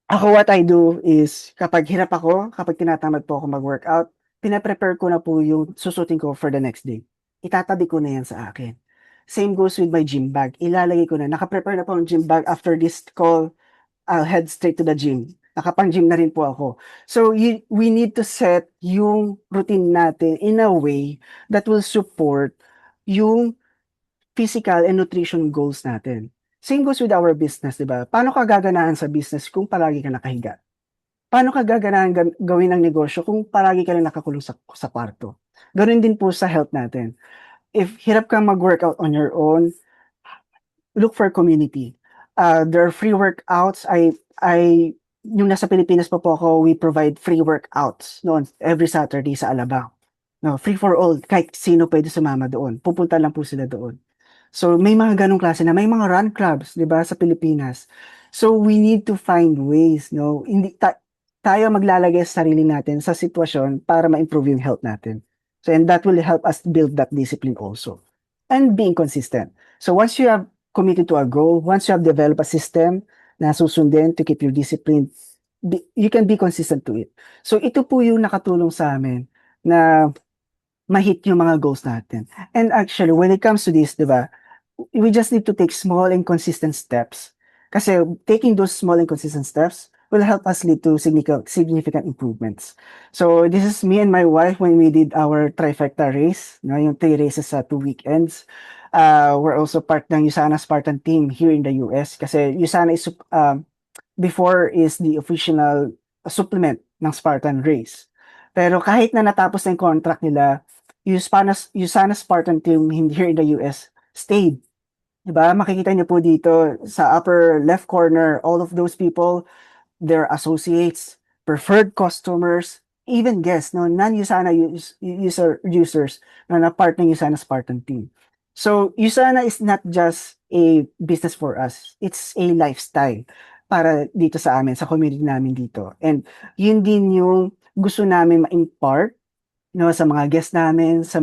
ako, what I do is kapag hirap ako, kapag tinatamad po ako mag-workout, pine-prepare ko na po yung susuotin ko for the next day. Itatabi ko na yan sa akin. Same goes with my gym bag. Ilalagay ko na. Naka-prepare na po ang gym bag. After this call, I'll head straight to the gym. Nakapang-gym na rin po ako. So, we need to set yung routine natin in a way that will support yung physical and nutrition goals natin. Same goes with our business, di ba? Paano ka gaganahan sa business kung palagi ka nakahiga? Paano ka gaganahan gawin ang negosyo kung palagi ka lang nakakulong sa kwarto? Ganoon din po sa health natin. If hirap kang mag-workout on your own, look for community. There are free workouts. Yung nasa Pilipinas pa po ako, we provide free workouts noon every Saturday sa Alabang. No, free for all. Kahit sino pwede sumama doon. Pupunta lang po sila doon. So may mga ganong klase na, may mga run clubs, 'di ba, sa Pilipinas. So we need to find ways, no? Hindi tayo maglalagay sa sarili natin sa sitwasyon para ma-improve yung health natin. So and that will help us build that discipline also. And being consistent. So once you have committed to a goal, once you have developed a system na susundin to keep you disciplined, you can be consistent to it. So ito po yung nakatulong sa amin na ma-hit yung mga goals natin. And actually, when it comes to this, di ba, we just need to take small and consistent steps. Kasi taking those small and consistent steps will help us lead to significant improvements. So this is me and my wife when we did our trifecta race, no, yung 3 races sa 2 weekends. We're also part ng USANA Spartan team here in the US kasi USANA is before is the official supplement ng Spartan race. Pero kahit na natapos na yung contract nila, USANA Spartan team here in the US stayed. Diba? Makikita niyo po dito sa upper left corner, all of those people, their associates, preferred customers, even guests, no, non-USANA users na part ng USANA Spartan team. So, USANA is not just a business for us. It's a lifestyle para dito sa amin, sa community namin dito. And yun din yung gusto namin ma-impart, no, sa mga guests namin, sa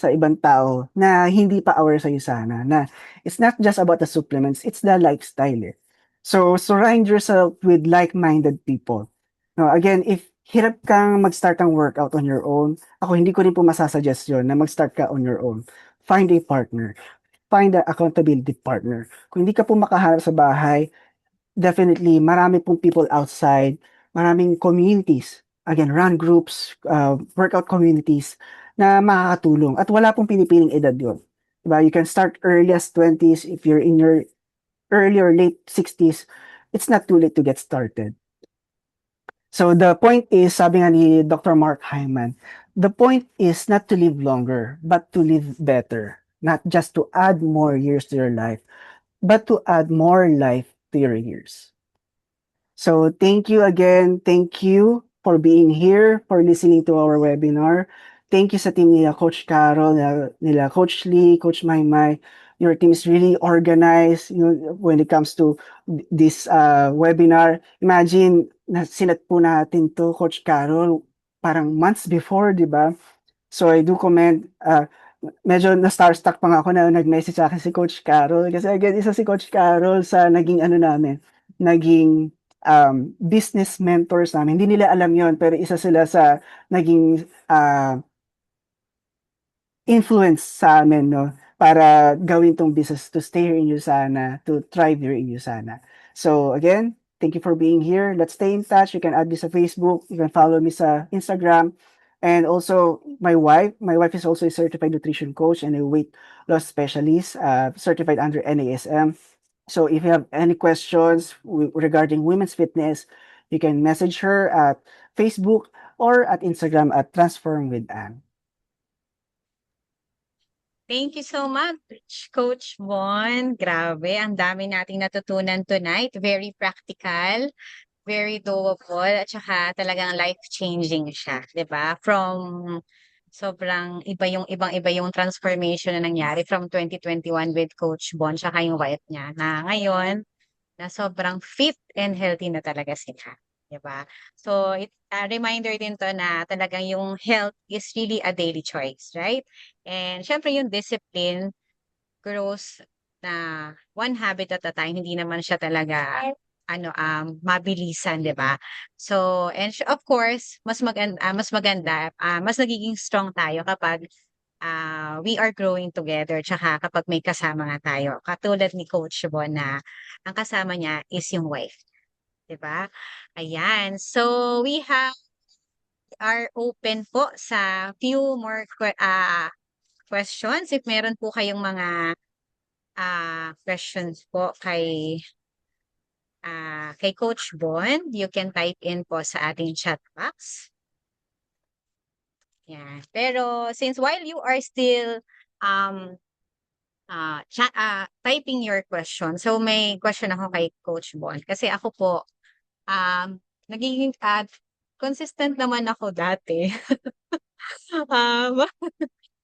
ibang tao na hindi pa aware sa USANA, na it's not just about the supplements, it's the lifestyle. So surround yourself with like-minded people. No, again, if hirap kang mag-start ng workout on your own, ako hindi ko rin po masasuggest yun na mag-start ka on your own. Find a partner. Find an accountability partner. Kung hindi ka po makaharap sa bahay, definitely marami pong people outside, maraming communities, again, run groups, workout communities na makakatulong. At wala pong pinipiling edad yun. Diba? You can start early as 20s. If you're in your early or late 60s, it's not too late to get started. So the point is, sabi nga ni Dr. Mark Hyman, the point is not to live longer, but to live better. Not just to add more years to your life, but to add more life to your years. So thank you again. Thank you for being here, for listening to our webinar. Thank you sa team nila Coach Carol, nila Coach Lee, Coach Maymay. Your team is really organized, when it comes to this webinar. Imagine, sinet po natin to, Coach Carol, parang months before, di ba? So I do commend medyo na-starstruck pa nga ako na nag-message sa'kin si Coach Carol kasi again, isa si Coach Carol sa naging ano namin, naging, business mentors namin. Hindi nila alam yon pero isa sila sa naging, influence sa amin 'no, para gawin 'tong business to stay here in USANA, to thrive here in USANA. So again, thank you for being here. Let's stay in touch. You can add me sa Facebook, you can follow me sa Instagram, and also my wife is also a certified nutrition coach and a weight loss specialist, certified under NASM. So if you have any questions regarding women's fitness, you can message her at Facebook or at Instagram at Transform with Anne. Thank you so much, Coach Von. Grabe, ang dami nating natutunan tonight. Very practical, very doable, at saka talagang life-changing siya, 'di ba? From sobrang ibang-iba yung transformation na nangyari from 2021 with Coach Bon, tsaka yung wife niya, na ngayon na sobrang fit and healthy na talaga sila, 'di ba? So, it's a reminder din 'to na talagang yung health is really a daily choice, right? And siyempre yung discipline grows na one habit at a time, hindi naman siya talaga mabilisan, 'di ba? So, and of course, mas maganda, mas nagiging strong tayo kapag we are growing together tsaka kapag may kasama nga tayo. Katulad ni Coach Bon na ang kasama niya is yung wife, 'di ba? Ayan. So, are open po sa few more questions. If meron po kayong mga questions po kay Coach Bon, you can type in po sa ating chat box. Yan. Pero since while you are still um typing your question, so may question ako kay Coach Bon. Kasi ako po, nagiging consistent naman ako dati. um,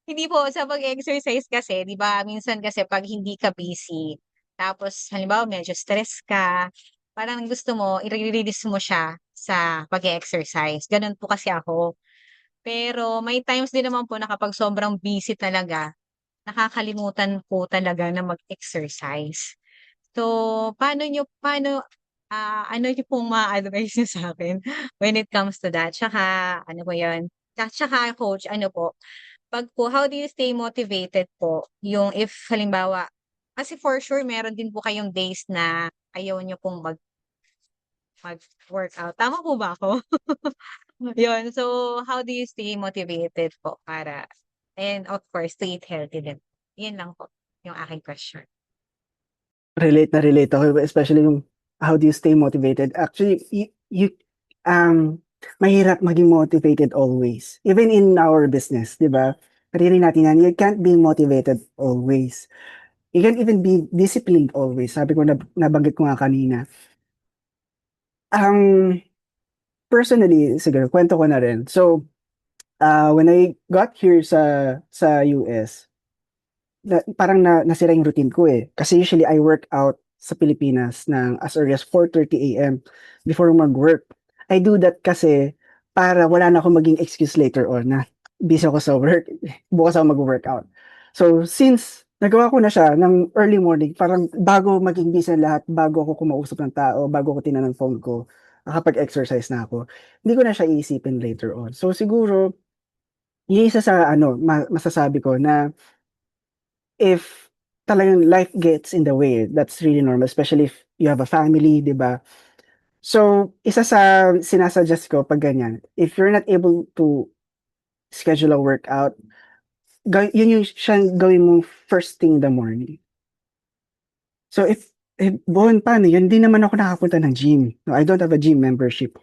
Hindi po sa pag-exercise kasi, 'di ba, minsan kasi 'pag hindi ka busy, tapos halimbawa medyo stress ka, parang gusto mo i-release mo siya sa pag-e-exercise, gano'n po kasi ako. Pero may times din naman po na kapag sobrang busy talaga, nakakalimutan po talaga na mag-exercise. So, ano niyo pong ma-a-advice niyo sa'kin when it comes to that? Tsaka ano po 'yun, tsaka coach ano po, 'pag po how do you stay motivated po yung if halimbawa kasi for sure meron din po kayong days na ayaw niyo pong mag-workout, tama po ba ako? 'Yun, so how do you stay motivated po para and of course to eat healthy din? 'Yun lang po yung aking question. Relate na relate ako, especially yung how do you stay motivated. Actually, mahirap maging motivated always. Even in our business, 'di ba? Naririnig natin yan, you can't be motivated always. You can't even be disciplined always. Sabi ko nabanggit ko nga kanina. Ang personally, siguro kwento ko na rin. So, when I got here sa US, parang nasira yung routine ko eh. Kasi usually I work out sa Pilipinas ng as early as 4:30 AM before mag-work. I do that kasi para wala na akong maging excuse later on na busy ako sa work, bukas ako mag-workout. So since nagawa ko na siya ng early morning, parang bago maging busy ang lahat, bago ako kumausap ng tao, bago ako tingnan ng phone ko, nakapag-exercise na ako. Hindi ko na siya iisipin later on. So siguro, yung isa sa ano, masasabi ko na if talagang life gets in the way, that's really normal, especially if you have a family, 'di ba? So, isa sa sina-suggest ko 'pag ganyan, if you're not able to schedule a workout, yun yung siyang gawin mong first thing in the morning. So, Bon, paano yun? Hindi naman ako nakakapunta ng gym. No, I don't have a gym membership.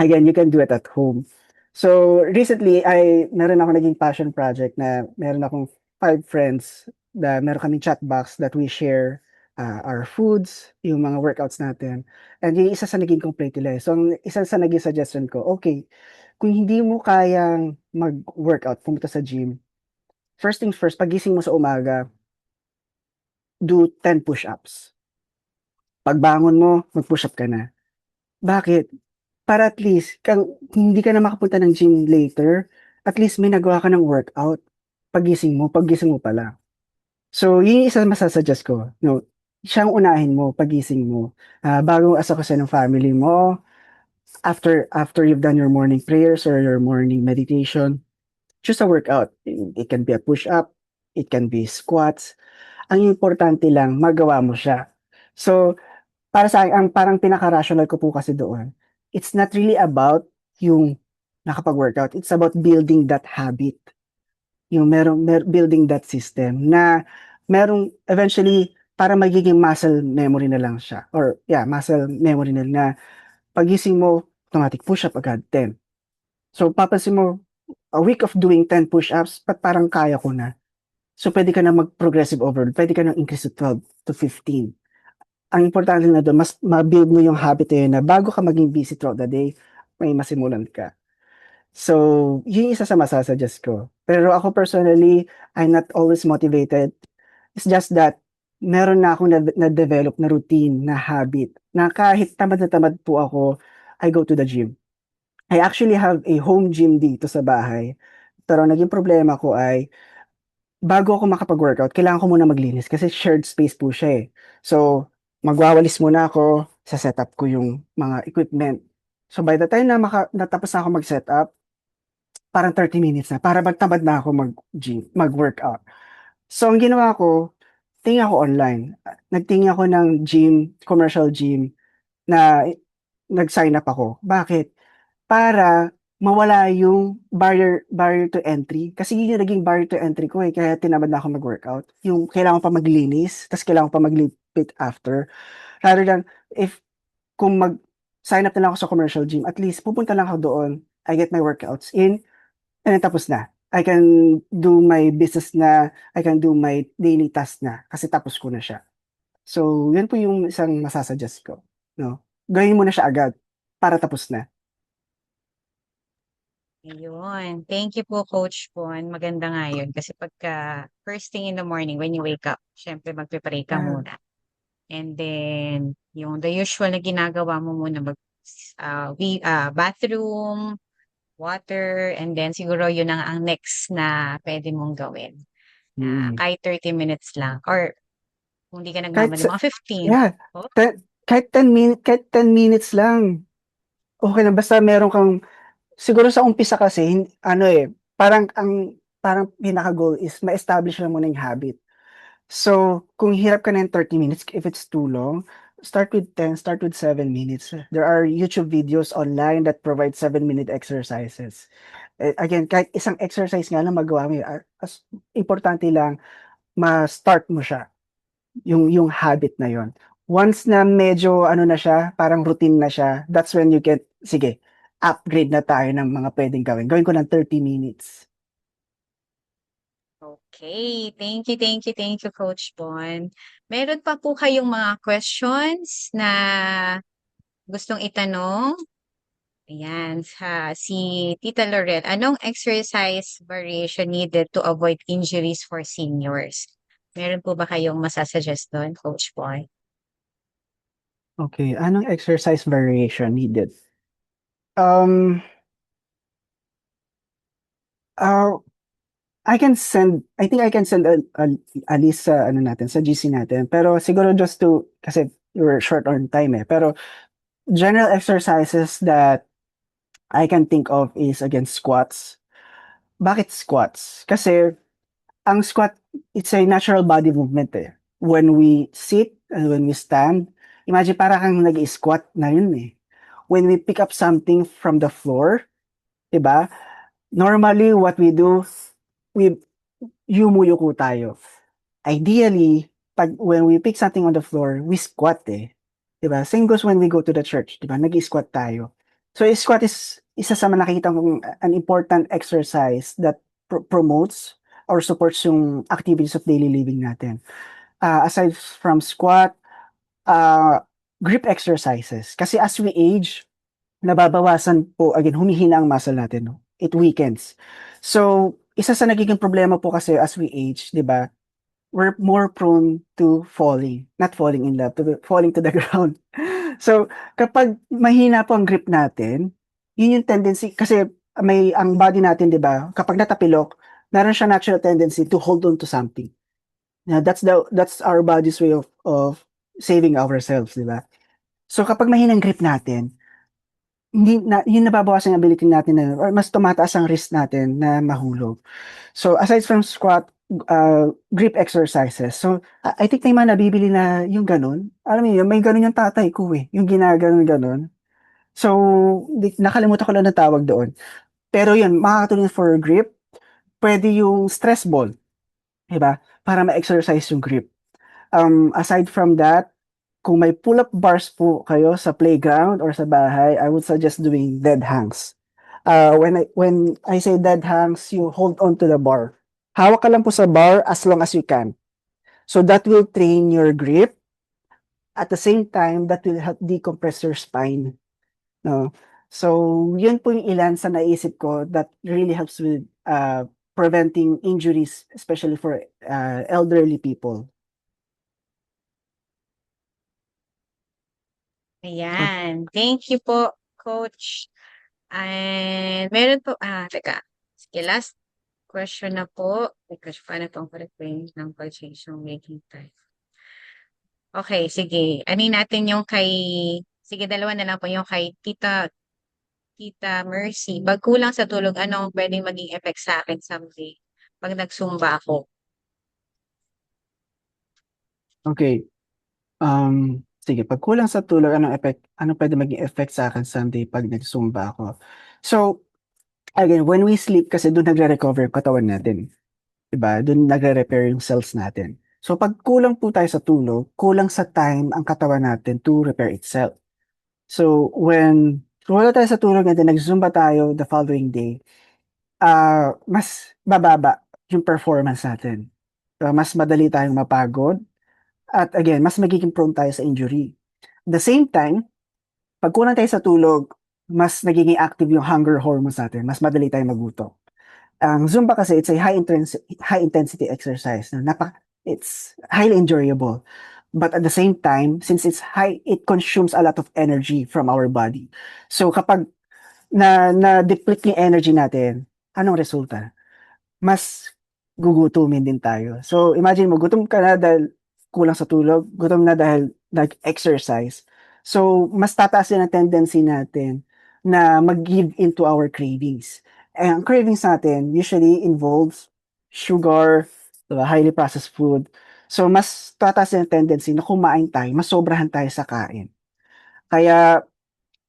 Again, you can do it at home. So, recently, meron ako naging passion project na meron akong 5 friends na meron kaming chat box that we share our foods, yung mga workouts natin. And yung isa sa naging complaint nila, so ang isa sa naging suggestion ko, okay, kung hindi mo kayang mag-workout, pumunta sa gym, first things first, pagising mo sa umaga, do 10 push-ups. Pagbangon mo, mag-push up ka na. Bakit? Para at least kung hindi ka na makapunta ng gym later, at least may nagawa ka ng workout. paggising mo pa lang. So, yun yung isa masa-suggest ko, no, siyang unahin mo paggising mo, bago ang asakusin ng family mo, after you've done your morning prayers or your morning meditation, choose a workout. It can be a push-up, it can be squats. Ang importante lang magawa mo siya. So, para sa akin ang parang pinaka-rational ko po kasi doon, it's not really about yung nakapag-workout, it's about building that habit. Yung building that system na merong eventually para magiging muscle memory na lang siya or yeah, muscle memory na pagising mo, automatic push-up agad, 10. So, papansin mo, a week of doing 10 push-ups, parang kaya ko na. So, pwede ka na mag-progressive overload. Pwede ka na increase to 12 to 15. Ang importante na doon, mas ma-build mo yung habit na yun na bago ka maging busy throughout the day, may masimulan ka. So, yun yung isa sa masasuggest ko. Pero ako personally, I'm not always motivated. It's just that, meron na akong na-develop na routine, na habit, na kahit tamad na tamad po ako, I go to the gym. I actually have a home gym dito sa bahay. Pero naging problema ko ay, bago ako makapag-workout, kailangan ko muna maglinis kasi shared space po siya eh. So, magwawalis muna ako, sa-setup ko yung mga equipment. So, by the time na natapos na ako mag-setup, parang 30 minutes na, para magtamad na ako mag-gym, mag-workout. So, ang ginawa ko, tingin ako online. Nagtingin ako ng gym, commercial gym, na nag-sign up ako. Bakit? Para mawala yung barrier to entry. Kasi yun yung naging barrier to entry ko eh, kaya tinamad na ako mag-workout. Yung kailangan ko pa maglinis, tapos kailangan ko pa maglipit after. Rather than, if kung mag-sign up na lang ako sa commercial gym, at least pupunta lang ako doon, I get my workouts in, and then tapos na. I can do my business na, I can do my daily task na, kasi tapos ko na siya. So, yun po yung isang masasuggest ko. No? Gawin mo na siya agad, para tapos na. Ayun. Thank you po, Coach Bon. Maganda nga yun. Kasi pagka first thing in the morning, when you wake up, syempre magpe-pray ka Ah, muna. And then, yung the usual na ginagawa mo muna, bathroom, water, and then siguro yun ang next na pwede mong gawin. mm. Kahit 30 minutes lang. Or kung di ka Kahit nagmamadali, sa, mga 15. yeah, Oh, kahit 10 minutes lang. Okay lang, basta meron kang, siguro sa umpisa kasi, ano eh, parang pinaka-goal is ma-establish lang muna yung habit. So, kung hirap ka na yung 30 minutes, if it's too long, start with 10, start with 7 minutes. There are YouTube videos online that provide 7-minute exercises. Again, kahit isang exercise nga lang magawa mo, importante lang, ma-start mo siya, yung habit na yon. Once na medyo ano na siya, parang routine na siya, that's when you get, sige, upgrade na tayo ng mga pwedeng gawin. Gawin ko ng 30 minutes. okay. Thank you, Coach Bon. Meron pa po kayong mga questions na gustong itanong? Ayan, si Tita Laurel, anong exercise variation needed to avoid injuries for seniors? Meron po ba kayong masasuggest doon, Coach Boy? Okay, anong exercise variation needed? Um, uh, I think I can send a list sa, ano natin, sa GC natin. Pero siguro just to, kasi we're short on time eh. Pero general exercises that I can think of is again squats. Bakit squats? Kasi ang squat, it's a natural body movement eh. When we sit and when we stand, imagine para kang nag-squat na yun eh. When we pick up something from the floor, diba? Normally, what we do, we yumuyuko tayo. Ideally, when we pick something on the floor, we squat eh. Diba? Same goes when we go to the church, diba? Nag-squat tayo. So, squat is isa sa mga nakikita kong an important exercise that promotes or supports yung activities of daily living natin. Aside from squat, uh, grip exercises. Kasi as we age, nababawasan po, again, humihina ang muscle natin. No? It weakens. So, isa sa nagiging problema po kasi as we age, di ba, we're more prone to falling. Not falling in love, falling to the ground. So, kapag mahina po ang grip natin, yun yung tendency, kasi ang body natin, di ba, kapag natapilok, meron siyang natural tendency to hold on to something. That's our body's way of saving ourselves, di ba? So kapag mahinang grip natin, hindi na yun nababawasan yung ability natin na or mas tumataas ang risk natin na mahulog. So aside from squat, grip exercises. So I think may mga nabibili na yung gano'n. Alam mo yun, may gano'n yung tatay ko eh, yung ginaganon-ganon. So nakalimutan ko lang ang tawag doon. Pero yun, makakatulong for grip. Pwede yung stress ball, 'di ba? Para ma-exercise yung grip. Aside from that, kung may pull-up bars po kayo sa playground or sa bahay, I would suggest doing dead hangs. When I say dead hangs, you hold on to the bar. Hawak ka lang po sa bar as long as you can. So that will train your grip. At the same time, that will help decompress your spine. No? So, yun po yung ilan sa naisip ko that really helps with preventing injuries, especially for elderly people. Ayan. Thank you po, Coach. And meron po, teka. Sige, last question na po. Teka, paano itong correct ng purchase yung making time? Okay, sige. Anin natin yung kay, sige, dalawa na lang po yung kay Tita Mercy. Pag kulang sa tulog, anong pwedeng maging effect sa akin someday pag nagsumba ako? Okay. Sige, pag kulang sa tulog, ano pwede maging effect sa akin someday pag nagsumba ako? So, again, when we sleep kasi doon nagre-recover yung katawan natin. Diba? Doon nagre-repair yung cells natin. So, pag kulang po tayo sa tulog, kulang sa time ang katawan natin to repair itself. So, kung wala tayo sa tulog and then nag-zumba tayo the following day, mas bababa yung performance natin. Mas madali tayong mapagod. At again, mas magiging prone tayo sa injury. At the same time, pag kulang tayo sa tulog, mas nagiging active yung hunger hormones natin. Mas madali tayong magutom. Ang Zumba kasi, it's a high intensity exercise. No? It's highly enjoyable. But at the same time, since it's high, it consumes a lot of energy from our body. So kapag na-deplete yung energy natin, anong resulta? Mas gugutumin din tayo. So imagine mo, gutom ka na dahil kulang sa tulog, gutom na dahil nag-exercise. So mas tataas din ang tendency natin na mag-give into our cravings. And ang cravings natin usually involves sugar, diba, highly processed food. So mas tataas din ang tendency na kumain tayo, masobrahan tayo sa kain. Kaya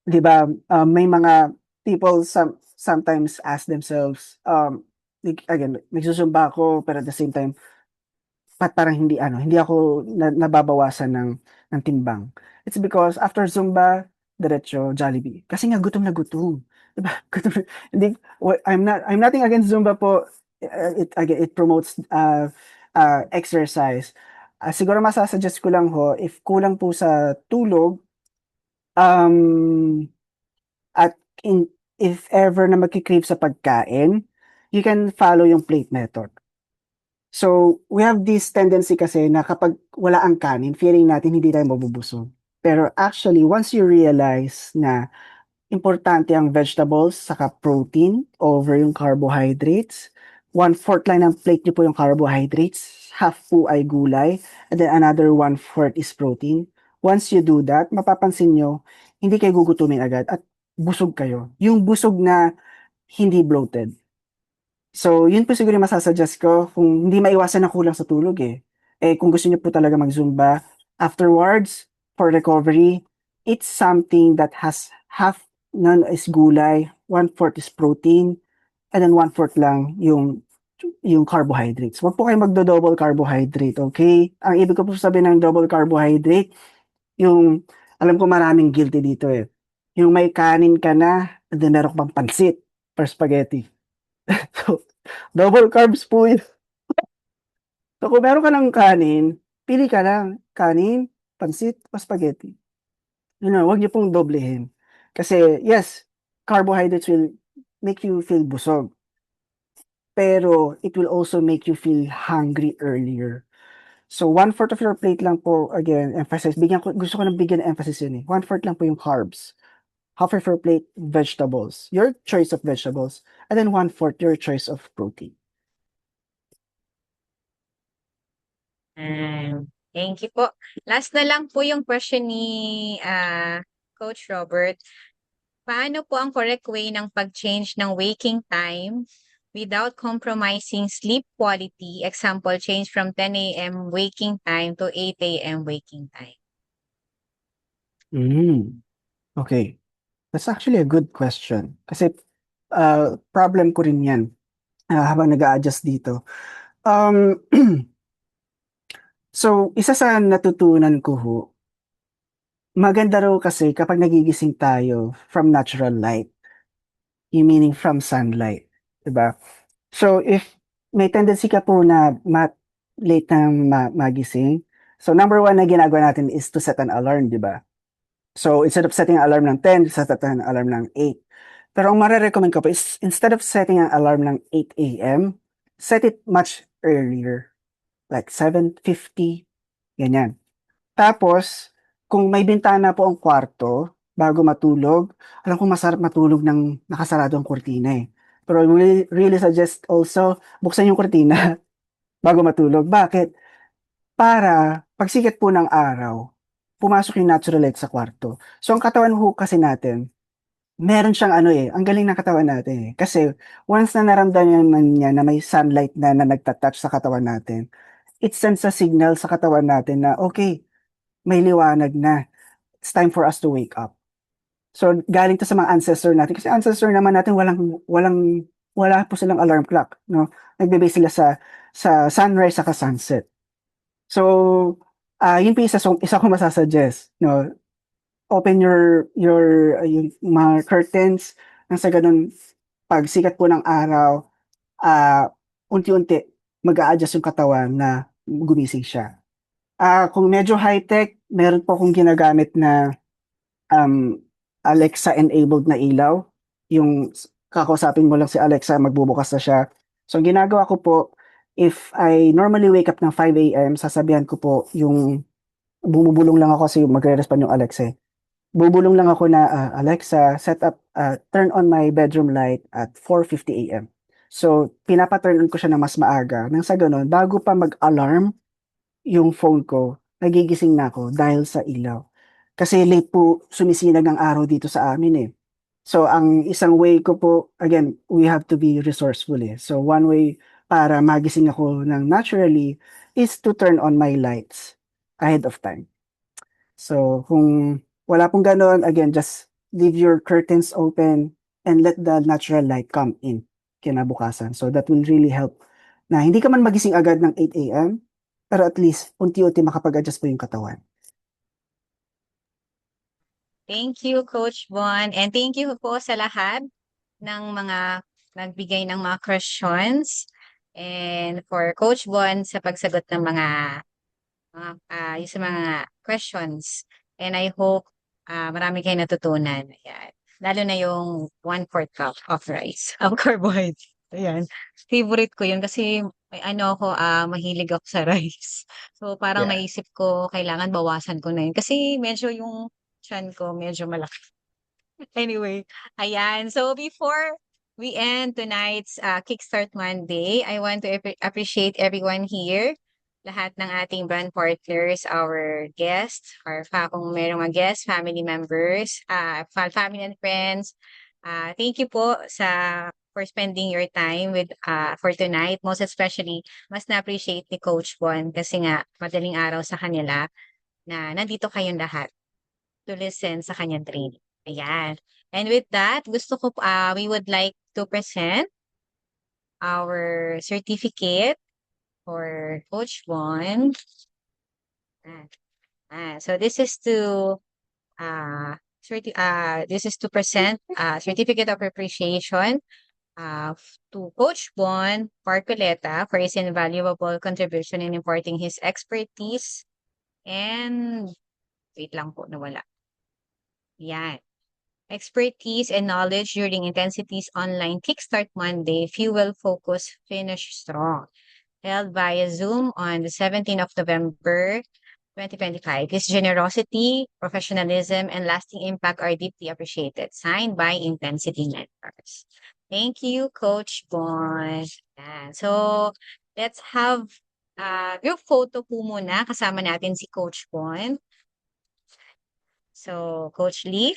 'di ba, may mga people sometimes ask themselves, again, nagsusumba ako pero at the same time, parang hindi ako nababawasan ng timbang. It's because after Zumba, diretso Jollibee. Kasi nga gutom na gutom, 'di ba? Gutom hindi I'm nothing against Zumba po. It promotes exercise. Siguro masa-suggest ko lang ho, if kulang po sa tulog, um At if ever na magki-crave sa pagkain, you can follow yung plate method. So, we have this tendency kasi na kapag wala ang kanin, feeling natin hindi tayo mabubusog. Pero actually, once you realize na importante ang vegetables saka protein over yung carbohydrates, 1/4 lang ng plate niyo po yung carbohydrates, half po ay gulay, and then another 1/4 is protein. Once you do that, mapapansin nyo, hindi kayo gugutumin agad at busog kayo. Yung busog na hindi bloated. So, yun po siguro yung masasuggest ko kung hindi maiwasan na kulang sa tulog eh. Kung gusto niyo po talaga mag-Zumba, afterwards, for recovery, it's something that has half none is gulay, 1/4 is protein, and then 1/4 lang yung carbohydrates. Huwag po kayo magdo-double carbohydrate, okay? Ang ibig ko po sabihin ng double carbohydrate, yung, alam ko maraming guilty dito eh. Yung may kanin ka na, and then meron pang pansit or spaghetti. So, double carbs po yun. So, kung meron ka ng kanin, pili ka lang, kanin, pansit, o spaghetti. Wag niyo pong doblehin. Kasi, yes, carbohydrates will make you feel busog. Pero, it will also make you feel hungry earlier. So, 1/4 of your plate lang po, again, gusto ko nang bigyan ng emphasis yun eh. 1/4 lang po yung carbs. Half of your plate, vegetables. Your choice of vegetables. And then 1/4 your choice of protein. Thank you po. Last na lang po yung question ni Coach Robert. Paano po ang correct way ng pag-change ng waking time without compromising sleep quality? Example, change from 10 a.m. waking time to 8 a.m. waking time. Okay. That's actually a good question. Kasi problem ko rin yan habang nag-a-adjust dito. Um, so, isa sa natutunan ko ho, maganda raw kasi kapag nagigising tayo from natural light, yung meaning from sunlight, 'di ba? So if may tendency ka po na late na magising, so number one na ginagawa natin is to set an alarm, 'di ba? So instead of setting an alarm ng 10, set an alarm ng 8. Pero ang mare-recommend ko po is instead of setting an alarm ng 8 a.m., set it much earlier, like 7:50, ganyan. Tapos, kung may bintana po ang kwarto, bago matulog, alam ko masarap matulog ng nakasarado ang kurtina eh. Pero I really suggest also, buksan yung kurtina bago matulog. Bakit? Para, pagsikat po ng araw, pumasok yung natural light sa kwarto. So, ang katawan ho kasi natin, meron siyang ano eh, ang galing ng katawan natin eh. Kasi, once na naramdaman niya na may sunlight na nagtatouch sa katawan natin, it sends a signal sa katawan natin na, okay, may liwanag na. It's time for us to wake up. So, galing to sa mga ancestor natin. Kasi ancestor naman natin, wala po silang alarm clock. No? Nagbe-base sila sa sunrise saka sunset. So, yun po isa ko masasuggest. No? Open yung mga curtains nang sa ganun, pag sikat po ng araw, unti-unti mag-a-adjust yung katawan na gumising siya. Kung medyo high-tech, meron po akong ginagamit na um, Alexa-enabled na ilaw. Yung kakausapin mo lang si Alexa, magbubukas na siya. So, ang ginagawa ko po, if I normally wake up ng 5 a.m., sasabihan ko po yung, bumubulong lang ako kasi magre-respond yung Alexa. Bubulong lang ako na, Alexa, turn on my bedroom light at 4:50 a.m. So, pinapa-turn on ko siya na mas maaga. Nang sa ganun, bago pa mag-alarm yung phone ko, nagigising na ako dahil sa ilaw. Kasi late po sumisinag ang araw dito sa amin eh. So ang isang way ko po, again, we have to be resourceful eh. So one way para magising ako ng naturally is to turn on my lights ahead of time. So kung wala pong ganon, again, just leave your curtains open and let the natural light come in kinabukasan. So that will really help na hindi ka man magising agad ng 8 a.m., pero at least unti-unti makapag-adjust po yung katawan. Thank you, Coach Bon. And thank you po sa lahat ng mga nagbigay ng mga questions. And for Coach Bon sa pagsagot ng yung sa mga questions. And I hope marami kayo natutunan. Ayan. Lalo na yung 1/4 cup of rice of carbohydrates. Ayan. Favorite ko yun kasi may ano ako, mahilig ako sa rice. So parang Yeah. naisip ko, kailangan bawasan ko na yun. Kasi medyo yung tiyan ko medyo malaki. Anyway, ayan. So before we end tonight's Kickstart Monday, I want to appreciate everyone here, lahat ng ating brand partners, our guests, kung mayroong mga guests, family members, family and friends. Thank you po for spending your time for tonight. Most especially, mas na-appreciate ni Coach Bon kasi nga madaling araw sa kanila na nandito kayong lahat to listen sa kanyang training. Ayan. And with that, we would like to present our certificate for Coach Bon. So this is to present certificate of appreciation to Coach Bon Parcoleta for his invaluable contribution in imparting his expertise and wait lang po, nawala. Yan. Expertise and knowledge during Intensity's online Kickstart Monday Fuel Focus Finish Strong, held via Zoom on the 17th of November 2025. His generosity, professionalism, and lasting impact are deeply appreciated. Signed by Intensity Mentors. Thank you, Coach Bon. So let's have group photo po muna kasama natin si Coach Bon. So, Coach Lee.